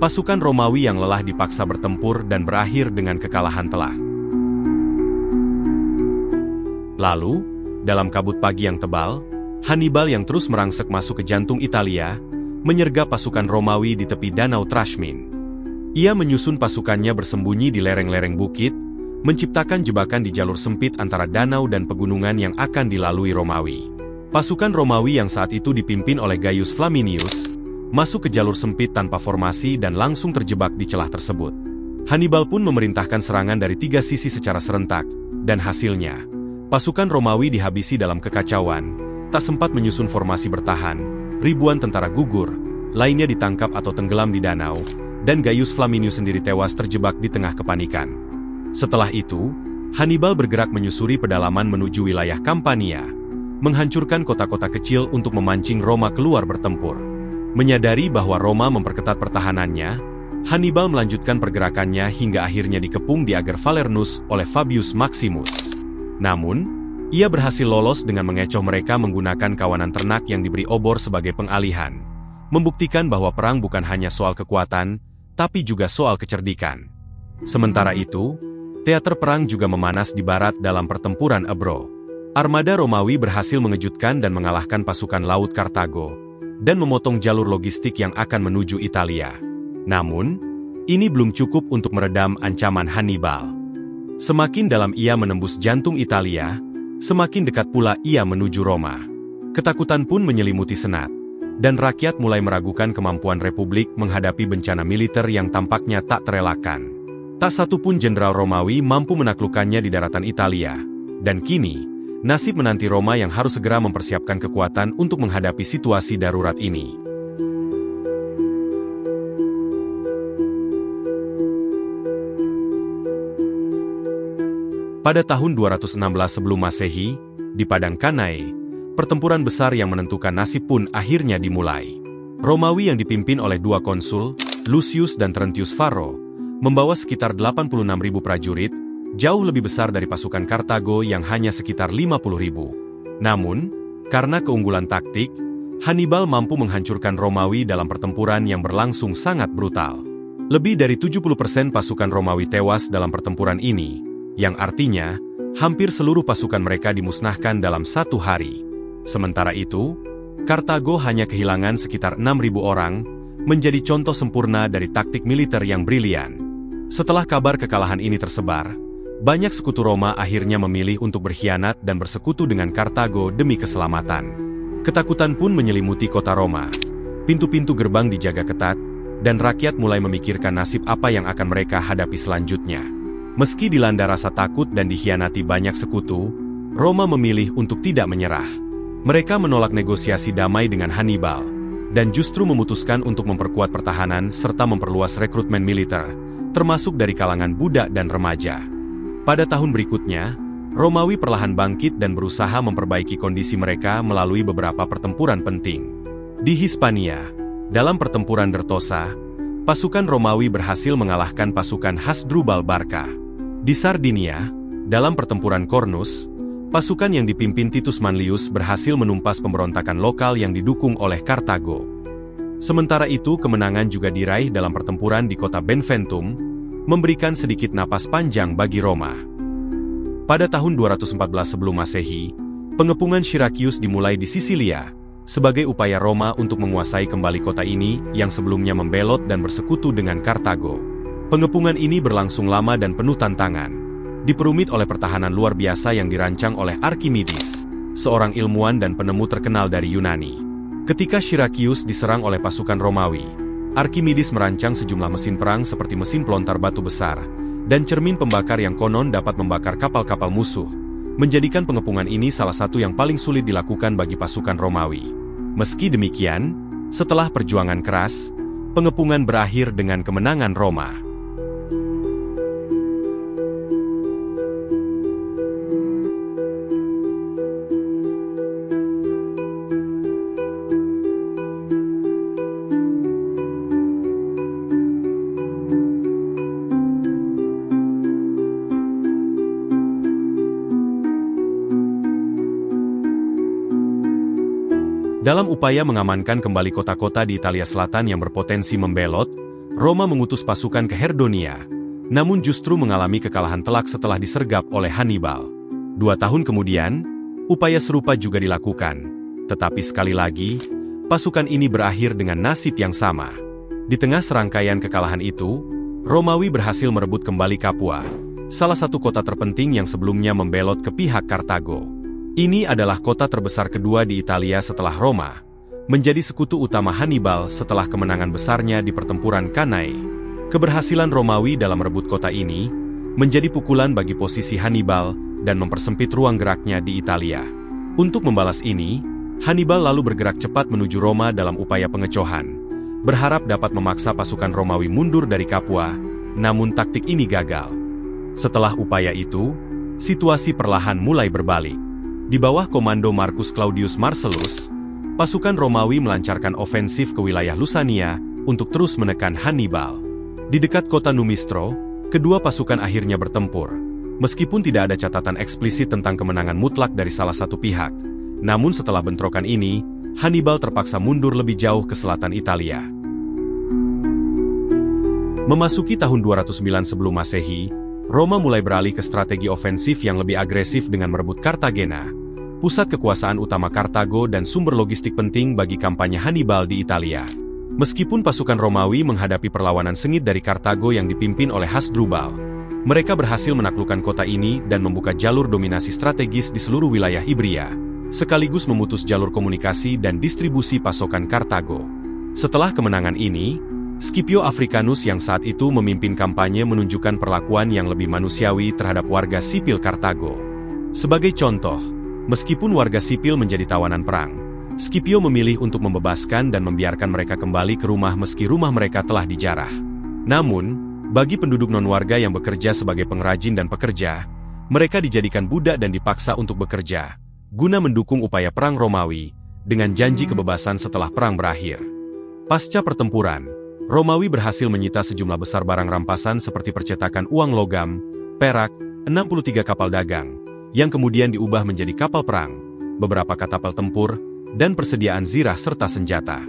pasukan Romawi yang lelah dipaksa bertempur dan berakhir dengan kekalahan telak. Lalu, dalam kabut pagi yang tebal, Hannibal yang terus merangsek masuk ke jantung Italia, menyergap pasukan Romawi di tepi Danau Trashmin. Ia menyusun pasukannya bersembunyi di lereng-lereng bukit, menciptakan jebakan di jalur sempit antara danau dan pegunungan yang akan dilalui Romawi. Pasukan Romawi yang saat itu dipimpin oleh Gaius Flaminius, masuk ke jalur sempit tanpa formasi dan langsung terjebak di celah tersebut. Hannibal pun memerintahkan serangan dari 3 sisi secara serentak, dan hasilnya, Pasukan Romawi dihabisi dalam kekacauan, tak sempat menyusun formasi bertahan, ribuan tentara gugur, lainnya ditangkap atau tenggelam di danau, dan Gaius Flaminius sendiri tewas terjebak di tengah kepanikan. Setelah itu, Hannibal bergerak menyusuri pedalaman menuju wilayah Campania, menghancurkan kota-kota kecil untuk memancing Roma keluar bertempur. Menyadari bahwa Roma memperketat pertahanannya, Hannibal melanjutkan pergerakannya hingga akhirnya dikepung di Ager Falernus oleh Fabius Maximus. Namun, ia berhasil lolos dengan mengecoh mereka menggunakan kawanan ternak yang diberi obor sebagai pengalihan, membuktikan bahwa perang bukan hanya soal kekuatan, tapi juga soal kecerdikan. Sementara itu, teater perang juga memanas di barat dalam pertempuran Ebro. Armada Romawi berhasil mengejutkan dan mengalahkan pasukan laut Kartago, dan memotong jalur logistik yang akan menuju Italia. Namun, ini belum cukup untuk meredam ancaman Hannibal. Semakin dalam ia menembus jantung Italia, semakin dekat pula ia menuju Roma. Ketakutan pun menyelimuti senat, dan rakyat mulai meragukan kemampuan Republik menghadapi bencana militer yang tampaknya tak terelakkan. Tak satu pun jenderal Romawi mampu menaklukkannya di daratan Italia, dan kini, nasib menanti Roma yang harus segera mempersiapkan kekuatan untuk menghadapi situasi darurat ini. Pada tahun 216 sebelum Masehi, di Padang Cannae, pertempuran besar yang menentukan nasib pun akhirnya dimulai. Romawi yang dipimpin oleh dua konsul, Lucius dan Trentius Varro, membawa sekitar 86.000 prajurit, jauh lebih besar dari pasukan Kartago yang hanya sekitar 50.000. Namun, karena keunggulan taktik, Hannibal mampu menghancurkan Romawi dalam pertempuran yang berlangsung sangat brutal. Lebih dari 70% pasukan Romawi tewas dalam pertempuran ini, yang artinya, hampir seluruh pasukan mereka dimusnahkan dalam satu hari. Sementara itu, Kartago hanya kehilangan sekitar 6.000 orang, menjadi contoh sempurna dari taktik militer yang brilian. Setelah kabar kekalahan ini tersebar, banyak sekutu Roma akhirnya memilih untuk berkhianat dan bersekutu dengan Kartago demi keselamatan. Ketakutan pun menyelimuti kota Roma. Pintu-pintu gerbang dijaga ketat, dan rakyat mulai memikirkan nasib apa yang akan mereka hadapi selanjutnya. Meski dilanda rasa takut dan dikhianati banyak sekutu, Roma memilih untuk tidak menyerah. Mereka menolak negosiasi damai dengan Hannibal, dan justru memutuskan untuk memperkuat pertahanan serta memperluas rekrutmen militer, termasuk dari kalangan budak dan remaja. Pada tahun berikutnya, Romawi perlahan bangkit dan berusaha memperbaiki kondisi mereka melalui beberapa pertempuran penting. Di Hispania, dalam pertempuran Dertosa, pasukan Romawi berhasil mengalahkan pasukan Hasdrubal Barca. Di Sardinia, dalam pertempuran Cornus, pasukan yang dipimpin Titus Manlius berhasil menumpas pemberontakan lokal yang didukung oleh Kartago. Sementara itu, kemenangan juga diraih dalam pertempuran di kota Benventum, memberikan sedikit napas panjang bagi Roma. Pada tahun 214 sebelum Masehi, pengepungan Syrakius dimulai di Sisilia, sebagai upaya Roma untuk menguasai kembali kota ini yang sebelumnya membelot dan bersekutu dengan Kartago. Pengepungan ini berlangsung lama dan penuh tantangan, diperumit oleh pertahanan luar biasa yang dirancang oleh Archimedes, seorang ilmuwan dan penemu terkenal dari Yunani. Ketika Syrakius diserang oleh pasukan Romawi, Archimedes merancang sejumlah mesin perang seperti mesin pelontar batu besar, dan cermin pembakar yang konon dapat membakar kapal-kapal musuh, menjadikan pengepungan ini salah satu yang paling sulit dilakukan bagi pasukan Romawi. Meski demikian, setelah perjuangan keras, pengepungan berakhir dengan kemenangan Roma. Dalam upaya mengamankan kembali kota-kota di Italia Selatan yang berpotensi membelot, Roma mengutus pasukan ke Herdonia, namun justru mengalami kekalahan telak setelah disergap oleh Hannibal. 2 tahun kemudian, upaya serupa juga dilakukan, tetapi sekali lagi, pasukan ini berakhir dengan nasib yang sama. Di tengah serangkaian kekalahan itu, Romawi berhasil merebut kembali Capua, salah satu kota terpenting yang sebelumnya membelot ke pihak Kartago. Ini adalah kota terbesar kedua di Italia setelah Roma, menjadi sekutu utama Hannibal setelah kemenangan besarnya di pertempuran Cannae. Keberhasilan Romawi dalam merebut kota ini menjadi pukulan bagi posisi Hannibal dan mempersempit ruang geraknya di Italia. Untuk membalas ini, Hannibal lalu bergerak cepat menuju Roma dalam upaya pengecohan, berharap dapat memaksa pasukan Romawi mundur dari Capua, namun taktik ini gagal. Setelah upaya itu, situasi perlahan mulai berbalik. Di bawah komando Marcus Claudius Marcellus, pasukan Romawi melancarkan ofensif ke wilayah Lusania untuk terus menekan Hannibal. Di dekat kota Numistro, kedua pasukan akhirnya bertempur. Meskipun tidak ada catatan eksplisit tentang kemenangan mutlak dari salah satu pihak, namun setelah bentrokan ini, Hannibal terpaksa mundur lebih jauh ke selatan Italia. Memasuki tahun 209 sebelum Masehi, Roma mulai beralih ke strategi ofensif yang lebih agresif dengan merebut Cartagena, pusat kekuasaan utama Kartago dan sumber logistik penting bagi kampanye Hannibal di Italia. Meskipun pasukan Romawi menghadapi perlawanan sengit dari Kartago yang dipimpin oleh Hasdrubal, mereka berhasil menaklukkan kota ini dan membuka jalur dominasi strategis di seluruh wilayah Ibria, sekaligus memutus jalur komunikasi dan distribusi pasokan Kartago. Setelah kemenangan ini, Scipio Africanus yang saat itu memimpin kampanye menunjukkan perlakuan yang lebih manusiawi terhadap warga sipil Kartago. Sebagai contoh, meskipun warga sipil menjadi tawanan perang, Scipio memilih untuk membebaskan dan membiarkan mereka kembali ke rumah meski rumah mereka telah dijarah. Namun, bagi penduduk non-warga yang bekerja sebagai pengrajin dan pekerja, mereka dijadikan budak dan dipaksa untuk bekerja, guna mendukung upaya perang Romawi, dengan janji kebebasan setelah perang berakhir. Pasca pertempuran, Romawi berhasil menyita sejumlah besar barang rampasan seperti percetakan uang logam, perak, 63 kapal dagang, yang kemudian diubah menjadi kapal perang, beberapa katapel tempur, dan persediaan zirah serta senjata.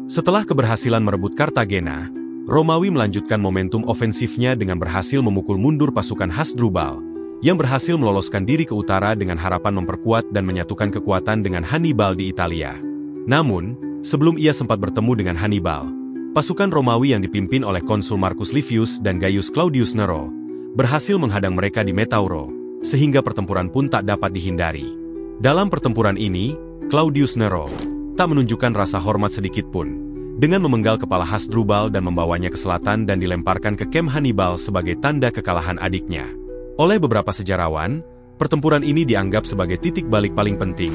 Setelah keberhasilan merebut Cartagena, Romawi melanjutkan momentum ofensifnya dengan berhasil memukul mundur pasukan Hasdrubal, yang berhasil meloloskan diri ke utara dengan harapan memperkuat dan menyatukan kekuatan dengan Hannibal di Italia. Namun, sebelum ia sempat bertemu dengan Hannibal, pasukan Romawi yang dipimpin oleh Konsul Marcus Livius dan Gaius Claudius Nero berhasil menghadang mereka di Metauro, sehingga pertempuran pun tak dapat dihindari. Dalam pertempuran ini, Claudius Nero tak menunjukkan rasa hormat sedikit pun, dengan memenggal kepala Hasdrubal dan membawanya ke selatan dan dilemparkan ke kem Hannibal sebagai tanda kekalahan adiknya. Oleh beberapa sejarawan, pertempuran ini dianggap sebagai titik balik paling penting,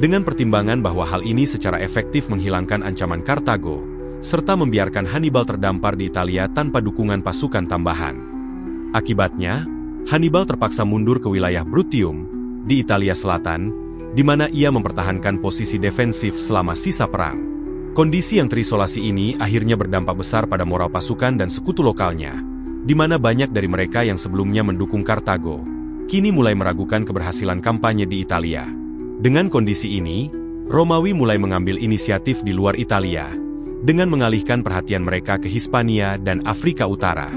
dengan pertimbangan bahwa hal ini secara efektif menghilangkan ancaman Kartago, serta membiarkan Hannibal terdampar di Italia tanpa dukungan pasukan tambahan. Akibatnya, Hannibal terpaksa mundur ke wilayah Bruttium, di Italia Selatan, di mana ia mempertahankan posisi defensif selama sisa perang. Kondisi yang terisolasi ini akhirnya berdampak besar pada moral pasukan dan sekutu lokalnya, di mana banyak dari mereka yang sebelumnya mendukung Kartago, kini mulai meragukan keberhasilan kampanye di Italia. Dengan kondisi ini, Romawi mulai mengambil inisiatif di luar Italia, dengan mengalihkan perhatian mereka ke Hispania dan Afrika Utara.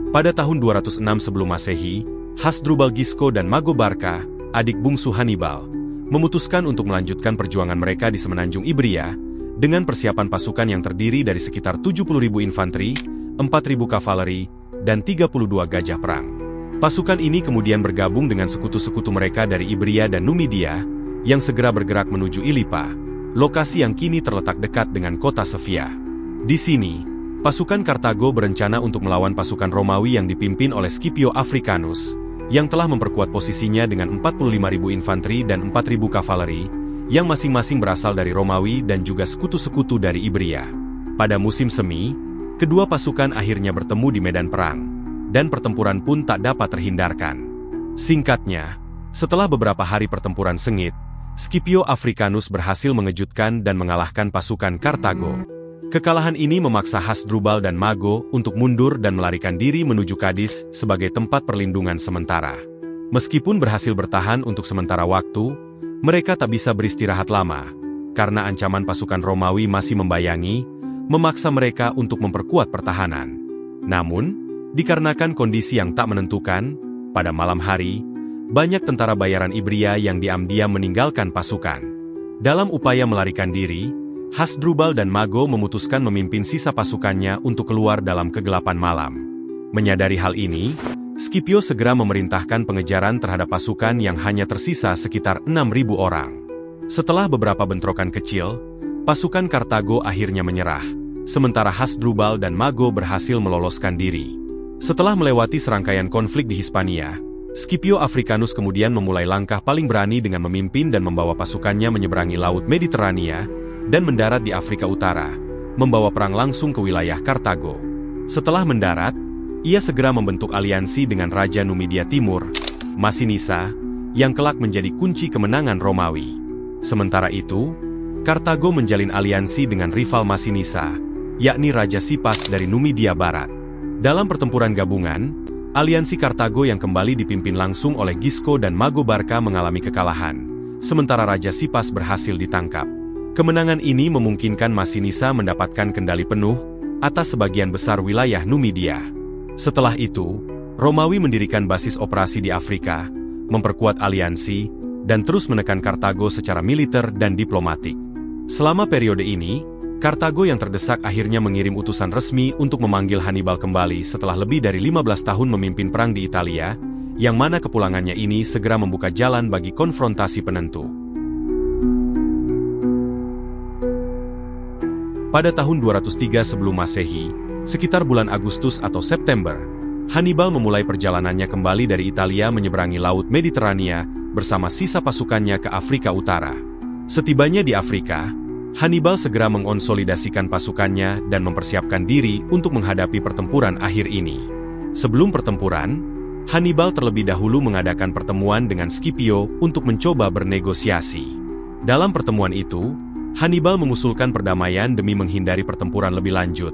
Pada tahun 206 sebelum Masehi, Hasdrubal Gisco dan Mago Barca, adik bungsu Hannibal, memutuskan untuk melanjutkan perjuangan mereka di semenanjung Ibria, dengan persiapan pasukan yang terdiri dari sekitar 70.000 infanteri, 4.000 kavaleri, dan 32 gajah perang. Pasukan ini kemudian bergabung dengan sekutu-sekutu mereka dari Ibria dan Numidia, yang segera bergerak menuju Ilipa, lokasi yang kini terletak dekat dengan kota Sevia. Di sini, pasukan Kartago berencana untuk melawan pasukan Romawi yang dipimpin oleh Scipio Africanus, yang telah memperkuat posisinya dengan 45.000 infanteri dan 4.000 kavaleri, yang masing-masing berasal dari Romawi dan juga sekutu-sekutu dari Ibria. Pada musim semi, kedua pasukan akhirnya bertemu di medan perang, dan pertempuran pun tak dapat terhindarkan. Singkatnya, setelah beberapa hari pertempuran sengit, Scipio Africanus berhasil mengejutkan dan mengalahkan pasukan Kartago. Kekalahan ini memaksa Hasdrubal dan Mago untuk mundur dan melarikan diri menuju Kadis sebagai tempat perlindungan sementara. Meskipun berhasil bertahan untuk sementara waktu, mereka tak bisa beristirahat lama, karena ancaman pasukan Romawi masih membayangi, memaksa mereka untuk memperkuat pertahanan. Namun, dikarenakan kondisi yang tak menentukan, pada malam hari, banyak tentara bayaran Ibria yang diam-diam meninggalkan pasukan. Dalam upaya melarikan diri, Hasdrubal dan Mago memutuskan memimpin sisa pasukannya untuk keluar dalam kegelapan malam. Menyadari hal ini, Scipio segera memerintahkan pengejaran terhadap pasukan yang hanya tersisa sekitar 6.000 orang. Setelah beberapa bentrokan kecil, pasukan Kartago akhirnya menyerah, sementara Hasdrubal dan Mago berhasil meloloskan diri. Setelah melewati serangkaian konflik di Hispania, Scipio Africanus kemudian memulai langkah paling berani dengan memimpin dan membawa pasukannya menyeberangi Laut Mediterania dan mendarat di Afrika Utara, membawa perang langsung ke wilayah Kartago. Setelah mendarat, ia segera membentuk aliansi dengan Raja Numidia Timur, Massinissa, yang kelak menjadi kunci kemenangan Romawi. Sementara itu, Kartago menjalin aliansi dengan rival Massinissa, yakni Raja Sipas dari Numidia Barat. Dalam pertempuran gabungan, aliansi Kartago yang kembali dipimpin langsung oleh Gisco dan Mago Barca mengalami kekalahan, sementara Raja Sipas berhasil ditangkap. Kemenangan ini memungkinkan Massinissa mendapatkan kendali penuh atas sebagian besar wilayah Numidia. Setelah itu, Romawi mendirikan basis operasi di Afrika, memperkuat aliansi, dan terus menekan Kartago secara militer dan diplomatik. Selama periode ini, Kartago yang terdesak akhirnya mengirim utusan resmi untuk memanggil Hannibal kembali setelah lebih dari 15 tahun memimpin perang di Italia, yang mana kepulangannya ini segera membuka jalan bagi konfrontasi penentu. Pada tahun 203 sebelum Masehi, sekitar bulan Agustus atau September, Hannibal memulai perjalanannya kembali dari Italia menyeberangi Laut Mediterania bersama sisa pasukannya ke Afrika Utara. Setibanya di Afrika, Hannibal segera mengonsolidasikan pasukannya dan mempersiapkan diri untuk menghadapi pertempuran akhir ini. Sebelum pertempuran, Hannibal terlebih dahulu mengadakan pertemuan dengan Scipio untuk mencoba bernegosiasi. Dalam pertemuan itu, Hannibal mengusulkan perdamaian demi menghindari pertempuran lebih lanjut.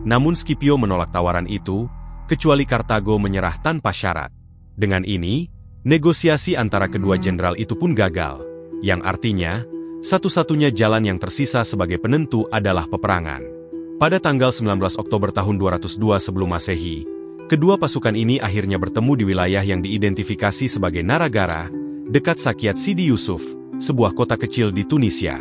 Namun Scipio menolak tawaran itu, kecuali Kartago menyerah tanpa syarat. Dengan ini, negosiasi antara kedua jenderal itu pun gagal, yang artinya, satu-satunya jalan yang tersisa sebagai penentu adalah peperangan. Pada tanggal 19 Oktober tahun 202 sebelum Masehi, kedua pasukan ini akhirnya bertemu di wilayah yang diidentifikasi sebagai Naragara, dekat Sakiat Sidi Yusuf, sebuah kota kecil di Tunisia.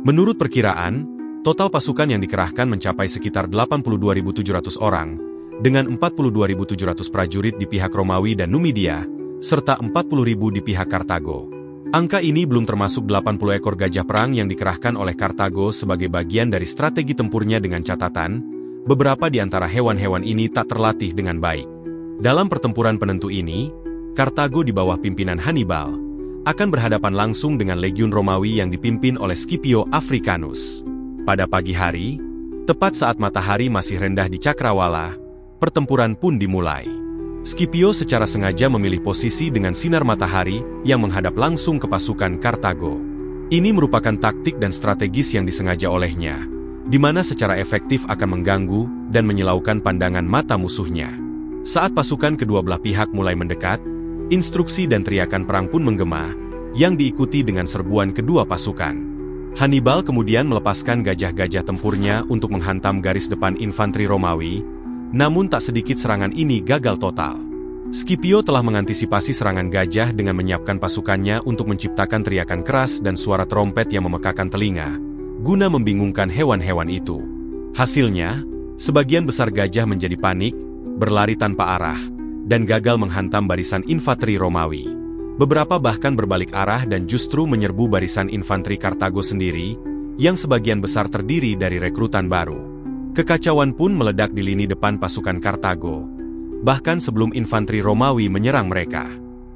Menurut perkiraan, total pasukan yang dikerahkan mencapai sekitar 82.700 orang, dengan 42.700 prajurit di pihak Romawi dan Numidia, serta 40.000 di pihak Kartago. Angka ini belum termasuk 80 ekor gajah perang yang dikerahkan oleh Kartago sebagai bagian dari strategi tempurnya dengan catatan, beberapa di antara hewan-hewan ini tak terlatih dengan baik. Dalam pertempuran penentu ini, Kartago di bawah pimpinan Hannibal akan berhadapan langsung dengan legiun Romawi yang dipimpin oleh Scipio Africanus. Pada pagi hari, tepat saat matahari masih rendah di Cakrawala, pertempuran pun dimulai. Scipio secara sengaja memilih posisi dengan sinar matahari yang menghadap langsung ke pasukan Kartago. Ini merupakan taktik dan strategis yang disengaja olehnya, di mana secara efektif akan mengganggu dan menyilaukan pandangan mata musuhnya. Saat pasukan kedua belah pihak mulai mendekat, instruksi dan teriakan perang pun menggema, yang diikuti dengan serbuan kedua pasukan. Hannibal kemudian melepaskan gajah-gajah tempurnya untuk menghantam garis depan infanteri Romawi, namun tak sedikit serangan ini gagal total. Scipio telah mengantisipasi serangan gajah dengan menyiapkan pasukannya untuk menciptakan teriakan keras dan suara trompet yang memekakan telinga, guna membingungkan hewan-hewan itu. Hasilnya, sebagian besar gajah menjadi panik, berlari tanpa arah, dan gagal menghantam barisan infanteri Romawi. Beberapa bahkan berbalik arah dan justru menyerbu barisan infanteri Kartago sendiri, yang sebagian besar terdiri dari rekrutan baru. Kekacauan pun meledak di lini depan pasukan Kartago, bahkan sebelum infanteri Romawi menyerang mereka.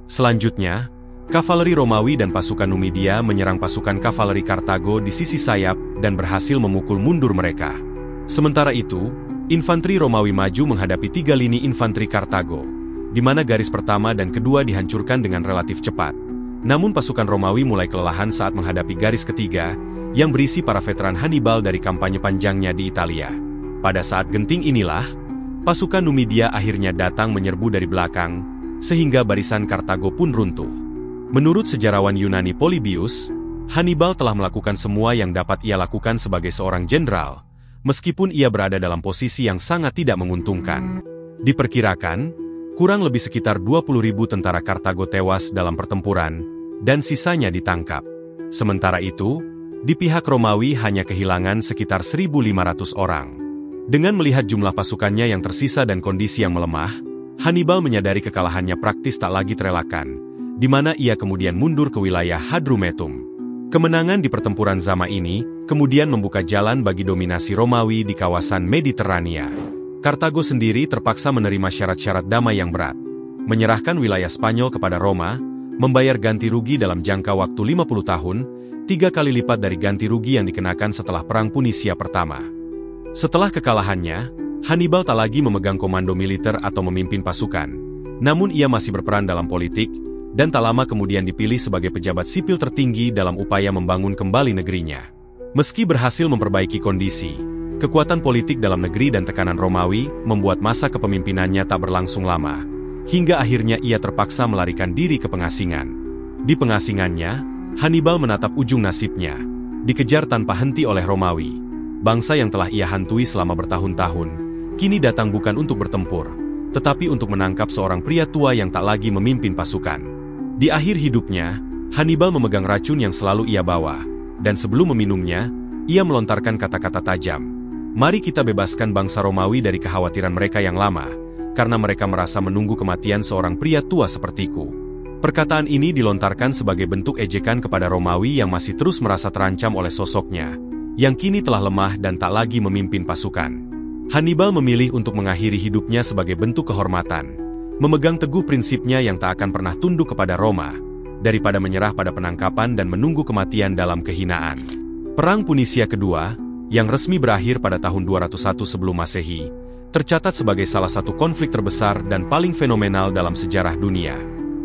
Selanjutnya, kavaleri Romawi dan pasukan Numidia menyerang pasukan kavaleri Kartago di sisi sayap dan berhasil memukul mundur mereka. Sementara itu, infanteri Romawi maju menghadapi 3 lini infanteri Kartago, di mana garis pertama dan kedua dihancurkan dengan relatif cepat. Namun pasukan Romawi mulai kelelahan saat menghadapi garis ketiga, yang berisi para veteran Hannibal dari kampanye panjangnya di Italia. Pada saat genting inilah, pasukan Numidia akhirnya datang menyerbu dari belakang, sehingga barisan Kartago pun runtuh. Menurut sejarawan Yunani Polybius, Hannibal telah melakukan semua yang dapat ia lakukan sebagai seorang jenderal, meskipun ia berada dalam posisi yang sangat tidak menguntungkan. Diperkirakan, kurang lebih sekitar 20.000 tentara Kartago tewas dalam pertempuran, dan sisanya ditangkap. Sementara itu, di pihak Romawi hanya kehilangan sekitar 1.500 orang. Dengan melihat jumlah pasukannya yang tersisa dan kondisi yang melemah, Hannibal menyadari kekalahannya praktis tak lagi terelakkan, di mana ia kemudian mundur ke wilayah Hadrumetum. Kemenangan di pertempuran Zama ini kemudian membuka jalan bagi dominasi Romawi di kawasan Mediterania. Kartago sendiri terpaksa menerima syarat-syarat damai yang berat, menyerahkan wilayah Spanyol kepada Roma, membayar ganti rugi dalam jangka waktu 50 tahun, 3 kali lipat dari ganti rugi yang dikenakan setelah Perang Punisia pertama. Setelah kekalahannya, Hannibal tak lagi memegang komando militer atau memimpin pasukan, namun ia masih berperan dalam politik, dan tak lama kemudian dipilih sebagai pejabat sipil tertinggi dalam upaya membangun kembali negerinya. Meski berhasil memperbaiki kondisi, kekuatan politik dalam negeri dan tekanan Romawi membuat masa kepemimpinannya tak berlangsung lama, hingga akhirnya ia terpaksa melarikan diri ke pengasingan. Di pengasingannya, Hannibal menatap ujung nasibnya, dikejar tanpa henti oleh Romawi. Bangsa yang telah ia hantui selama bertahun-tahun, kini datang bukan untuk bertempur, tetapi untuk menangkap seorang pria tua yang tak lagi memimpin pasukan. Di akhir hidupnya, Hannibal memegang racun yang selalu ia bawa, dan sebelum meminumnya, ia melontarkan kata-kata tajam. Mari kita bebaskan bangsa Romawi dari kekhawatiran mereka yang lama, karena mereka merasa menunggu kematian seorang pria tua sepertiku. Perkataan ini dilontarkan sebagai bentuk ejekan kepada Romawi yang masih terus merasa terancam oleh sosoknya, yang kini telah lemah dan tak lagi memimpin pasukan. Hannibal memilih untuk mengakhiri hidupnya sebagai bentuk kehormatan, memegang teguh prinsipnya yang tak akan pernah tunduk kepada Roma, daripada menyerah pada penangkapan dan menunggu kematian dalam kehinaan. Perang Punisia kedua, yang resmi berakhir pada tahun 201 sebelum Masehi, tercatat sebagai salah satu konflik terbesar dan paling fenomenal dalam sejarah dunia.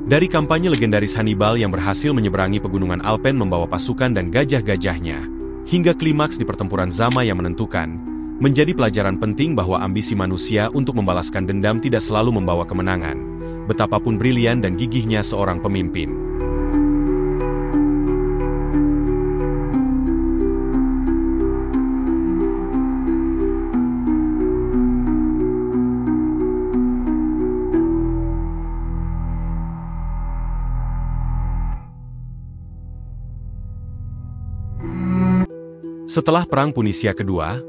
Dari kampanye legendaris Hannibal yang berhasil menyeberangi pegunungan Alpen membawa pasukan dan gajah-gajahnya, hingga klimaks di pertempuran Zama yang menentukan, menjadi pelajaran penting bahwa ambisi manusia untuk membalaskan dendam tidak selalu membawa kemenangan, betapapun brilian dan gigihnya seorang pemimpin. Setelah Perang Punisia kedua,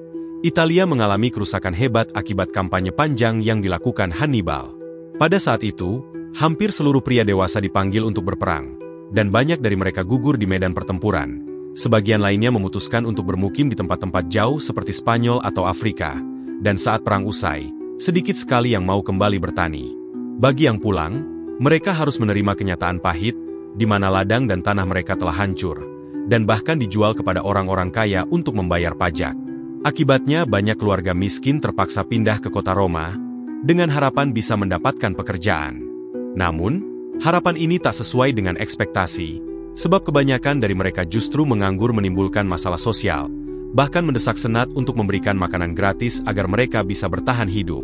Italia mengalami kerusakan hebat akibat kampanye panjang yang dilakukan Hannibal. Pada saat itu, hampir seluruh pria dewasa dipanggil untuk berperang, dan banyak dari mereka gugur di medan pertempuran. Sebagian lainnya memutuskan untuk bermukim di tempat-tempat jauh seperti Spanyol atau Afrika, dan saat perang usai, sedikit sekali yang mau kembali bertani. Bagi yang pulang, mereka harus menerima kenyataan pahit, di mana ladang dan tanah mereka telah hancur, dan bahkan dijual kepada orang-orang kaya untuk membayar pajak. Akibatnya banyak keluarga miskin terpaksa pindah ke kota Roma, dengan harapan bisa mendapatkan pekerjaan. Namun, harapan ini tak sesuai dengan ekspektasi, sebab kebanyakan dari mereka justru menganggur menimbulkan masalah sosial, bahkan mendesak senat untuk memberikan makanan gratis agar mereka bisa bertahan hidup.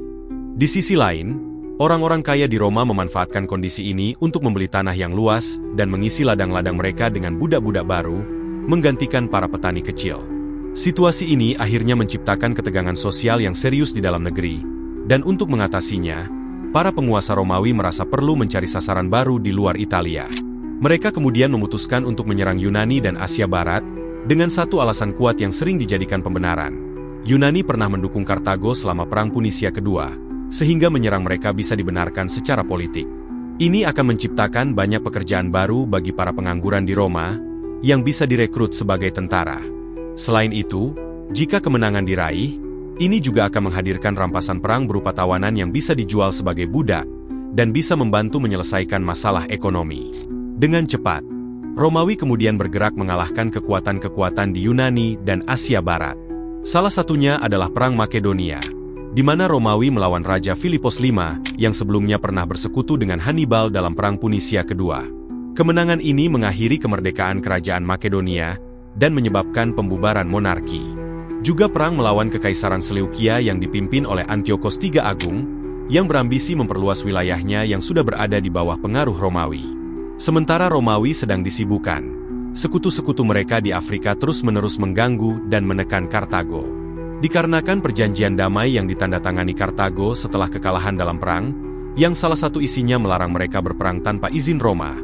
Di sisi lain, orang-orang kaya di Roma memanfaatkan kondisi ini untuk membeli tanah yang luas dan mengisi ladang-ladang mereka dengan budak-budak baru, menggantikan para petani kecil. Situasi ini akhirnya menciptakan ketegangan sosial yang serius di dalam negeri, dan untuk mengatasinya, para penguasa Romawi merasa perlu mencari sasaran baru di luar Italia. Mereka kemudian memutuskan untuk menyerang Yunani dan Asia Barat, dengan satu alasan kuat yang sering dijadikan pembenaran. Yunani pernah mendukung Kartago selama Perang Punisia kedua, sehingga menyerang mereka bisa dibenarkan secara politik. Ini akan menciptakan banyak pekerjaan baru bagi para pengangguran di Roma, yang bisa direkrut sebagai tentara. Selain itu, jika kemenangan diraih, ini juga akan menghadirkan rampasan perang berupa tawanan yang bisa dijual sebagai budak, dan bisa membantu menyelesaikan masalah ekonomi. Dengan cepat, Romawi kemudian bergerak mengalahkan kekuatan-kekuatan di Yunani dan Asia Barat. Salah satunya adalah Perang Makedonia, di mana Romawi melawan Raja Filipos V yang sebelumnya pernah bersekutu dengan Hannibal dalam Perang Punisia kedua. Kemenangan ini mengakhiri kemerdekaan kerajaan Makedonia dan menyebabkan pembubaran monarki. Juga perang melawan Kekaisaran Seleukia yang dipimpin oleh Antiochos III Agung, yang berambisi memperluas wilayahnya yang sudah berada di bawah pengaruh Romawi. Sementara Romawi sedang disibukkan, sekutu-sekutu mereka di Afrika terus-menerus mengganggu dan menekan Kartago. Dikarenakan perjanjian damai yang ditandatangani Kartago setelah kekalahan dalam perang, yang salah satu isinya melarang mereka berperang tanpa izin Roma,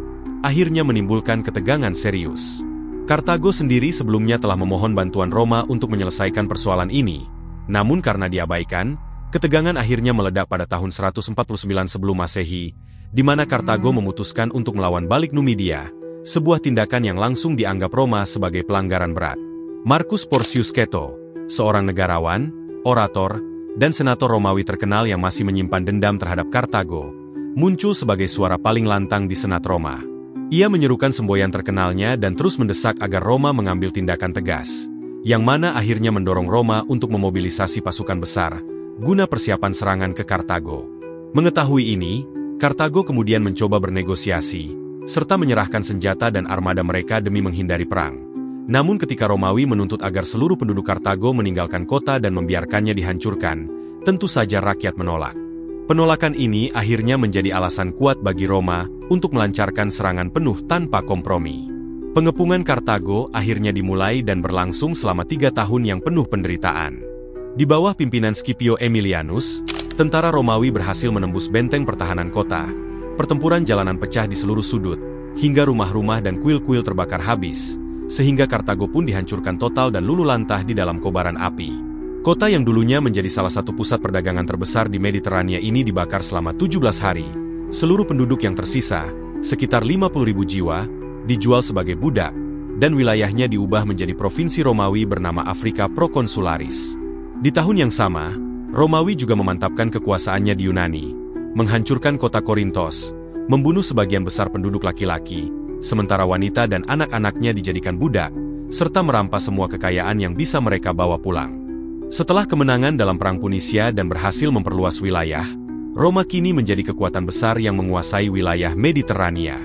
akhirnya menimbulkan ketegangan serius. Kartago sendiri sebelumnya telah memohon bantuan Roma untuk menyelesaikan persoalan ini, namun karena diabaikan, ketegangan akhirnya meledak pada tahun 149 sebelum Masehi, di mana Kartago memutuskan untuk melawan balik Numidia, sebuah tindakan yang langsung dianggap Roma sebagai pelanggaran berat. Marcus Porcius Cato, seorang negarawan, orator, dan senator Romawi terkenal yang masih menyimpan dendam terhadap Kartago, muncul sebagai suara paling lantang di Senat Roma. Ia menyerukan semboyan terkenalnya dan terus mendesak agar Roma mengambil tindakan tegas, yang mana akhirnya mendorong Roma untuk memobilisasi pasukan besar, guna persiapan serangan ke Kartago. Mengetahui ini, Kartago kemudian mencoba bernegosiasi, serta menyerahkan senjata dan armada mereka demi menghindari perang. Namun ketika Romawi menuntut agar seluruh penduduk Kartago meninggalkan kota dan membiarkannya dihancurkan, tentu saja rakyat menolak. Penolakan ini akhirnya menjadi alasan kuat bagi Roma untuk melancarkan serangan penuh tanpa kompromi. Pengepungan Kartago akhirnya dimulai dan berlangsung selama 3 tahun yang penuh penderitaan. Di bawah pimpinan Scipio Aemilianus, tentara Romawi berhasil menembus benteng pertahanan kota. Pertempuran jalanan pecah di seluruh sudut, hingga rumah-rumah dan kuil-kuil terbakar habis, sehingga Kartago pun dihancurkan total dan luluh lantah di dalam kobaran api. Kota yang dulunya menjadi salah satu pusat perdagangan terbesar di Mediterania ini dibakar selama 17 hari. Seluruh penduduk yang tersisa, sekitar 50.000 jiwa, dijual sebagai budak, dan wilayahnya diubah menjadi provinsi Romawi bernama Afrika Proconsularis. Di tahun yang sama, Romawi juga memantapkan kekuasaannya di Yunani, menghancurkan kota Korintos, membunuh sebagian besar penduduk laki-laki, sementara wanita dan anak-anaknya dijadikan budak, serta merampas semua kekayaan yang bisa mereka bawa pulang. Setelah kemenangan dalam Perang Punisia dan berhasil memperluas wilayah, Roma kini menjadi kekuatan besar yang menguasai wilayah Mediterania.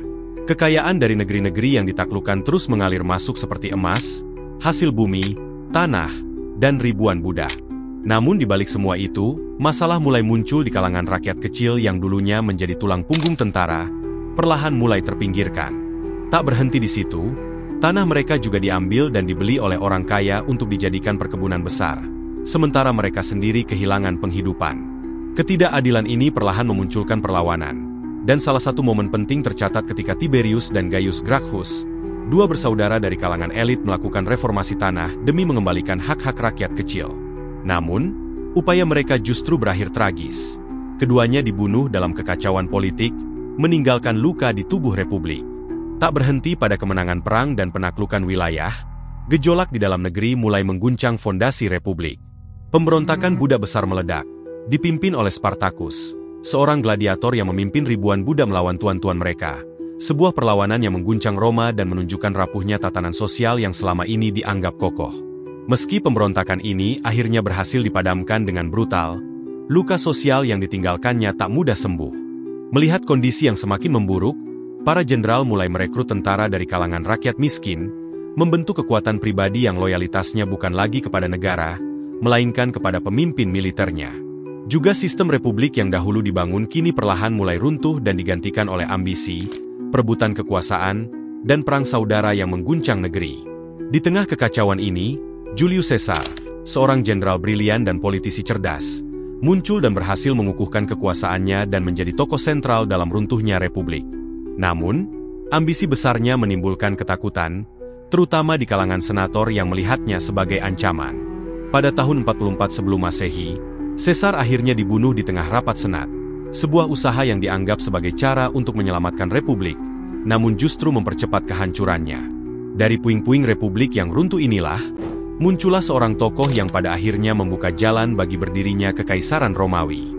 Kekayaan dari negeri-negeri yang ditaklukkan terus mengalir masuk seperti emas, hasil bumi, tanah, dan ribuan budak. Namun di balik semua itu, masalah mulai muncul di kalangan rakyat kecil yang dulunya menjadi tulang punggung tentara, perlahan mulai terpinggirkan. Tak berhenti di situ, tanah mereka juga diambil dan dibeli oleh orang kaya untuk dijadikan perkebunan besar, sementara mereka sendiri kehilangan penghidupan. Ketidakadilan ini perlahan memunculkan perlawanan, dan salah satu momen penting tercatat ketika Tiberius dan Gaius Gracchus, dua bersaudara dari kalangan elit melakukan reformasi tanah demi mengembalikan hak-hak rakyat kecil. Namun, upaya mereka justru berakhir tragis. Keduanya dibunuh dalam kekacauan politik, meninggalkan luka di tubuh Republik. Tak berhenti pada kemenangan perang dan penaklukan wilayah, gejolak di dalam negeri mulai mengguncang fondasi Republik. Pemberontakan budak besar meledak, dipimpin oleh Spartacus, seorang gladiator yang memimpin ribuan budak melawan tuan-tuan mereka. Sebuah perlawanan yang mengguncang Roma dan menunjukkan rapuhnya tatanan sosial yang selama ini dianggap kokoh. Meski pemberontakan ini akhirnya berhasil dipadamkan dengan brutal, luka sosial yang ditinggalkannya tak mudah sembuh. Melihat kondisi yang semakin memburuk, para jenderal mulai merekrut tentara dari kalangan rakyat miskin, membentuk kekuatan pribadi yang loyalitasnya bukan lagi kepada negara, melainkan kepada pemimpin militernya. Juga sistem republik yang dahulu dibangun kini perlahan mulai runtuh dan digantikan oleh ambisi, perebutan kekuasaan, dan perang saudara yang mengguncang negeri. Di tengah kekacauan ini, Julius Caesar, seorang jenderal brilian dan politisi cerdas, muncul dan berhasil mengukuhkan kekuasaannya dan menjadi tokoh sentral dalam runtuhnya republik. Namun, ambisi besarnya menimbulkan ketakutan, terutama di kalangan senator yang melihatnya sebagai ancaman. Pada tahun 44 sebelum Masehi, Caesar akhirnya dibunuh di tengah rapat senat, sebuah usaha yang dianggap sebagai cara untuk menyelamatkan republik, namun justru mempercepat kehancurannya. Dari puing-puing republik yang runtuh inilah, muncullah seorang tokoh yang pada akhirnya membuka jalan bagi berdirinya Kekaisaran Romawi.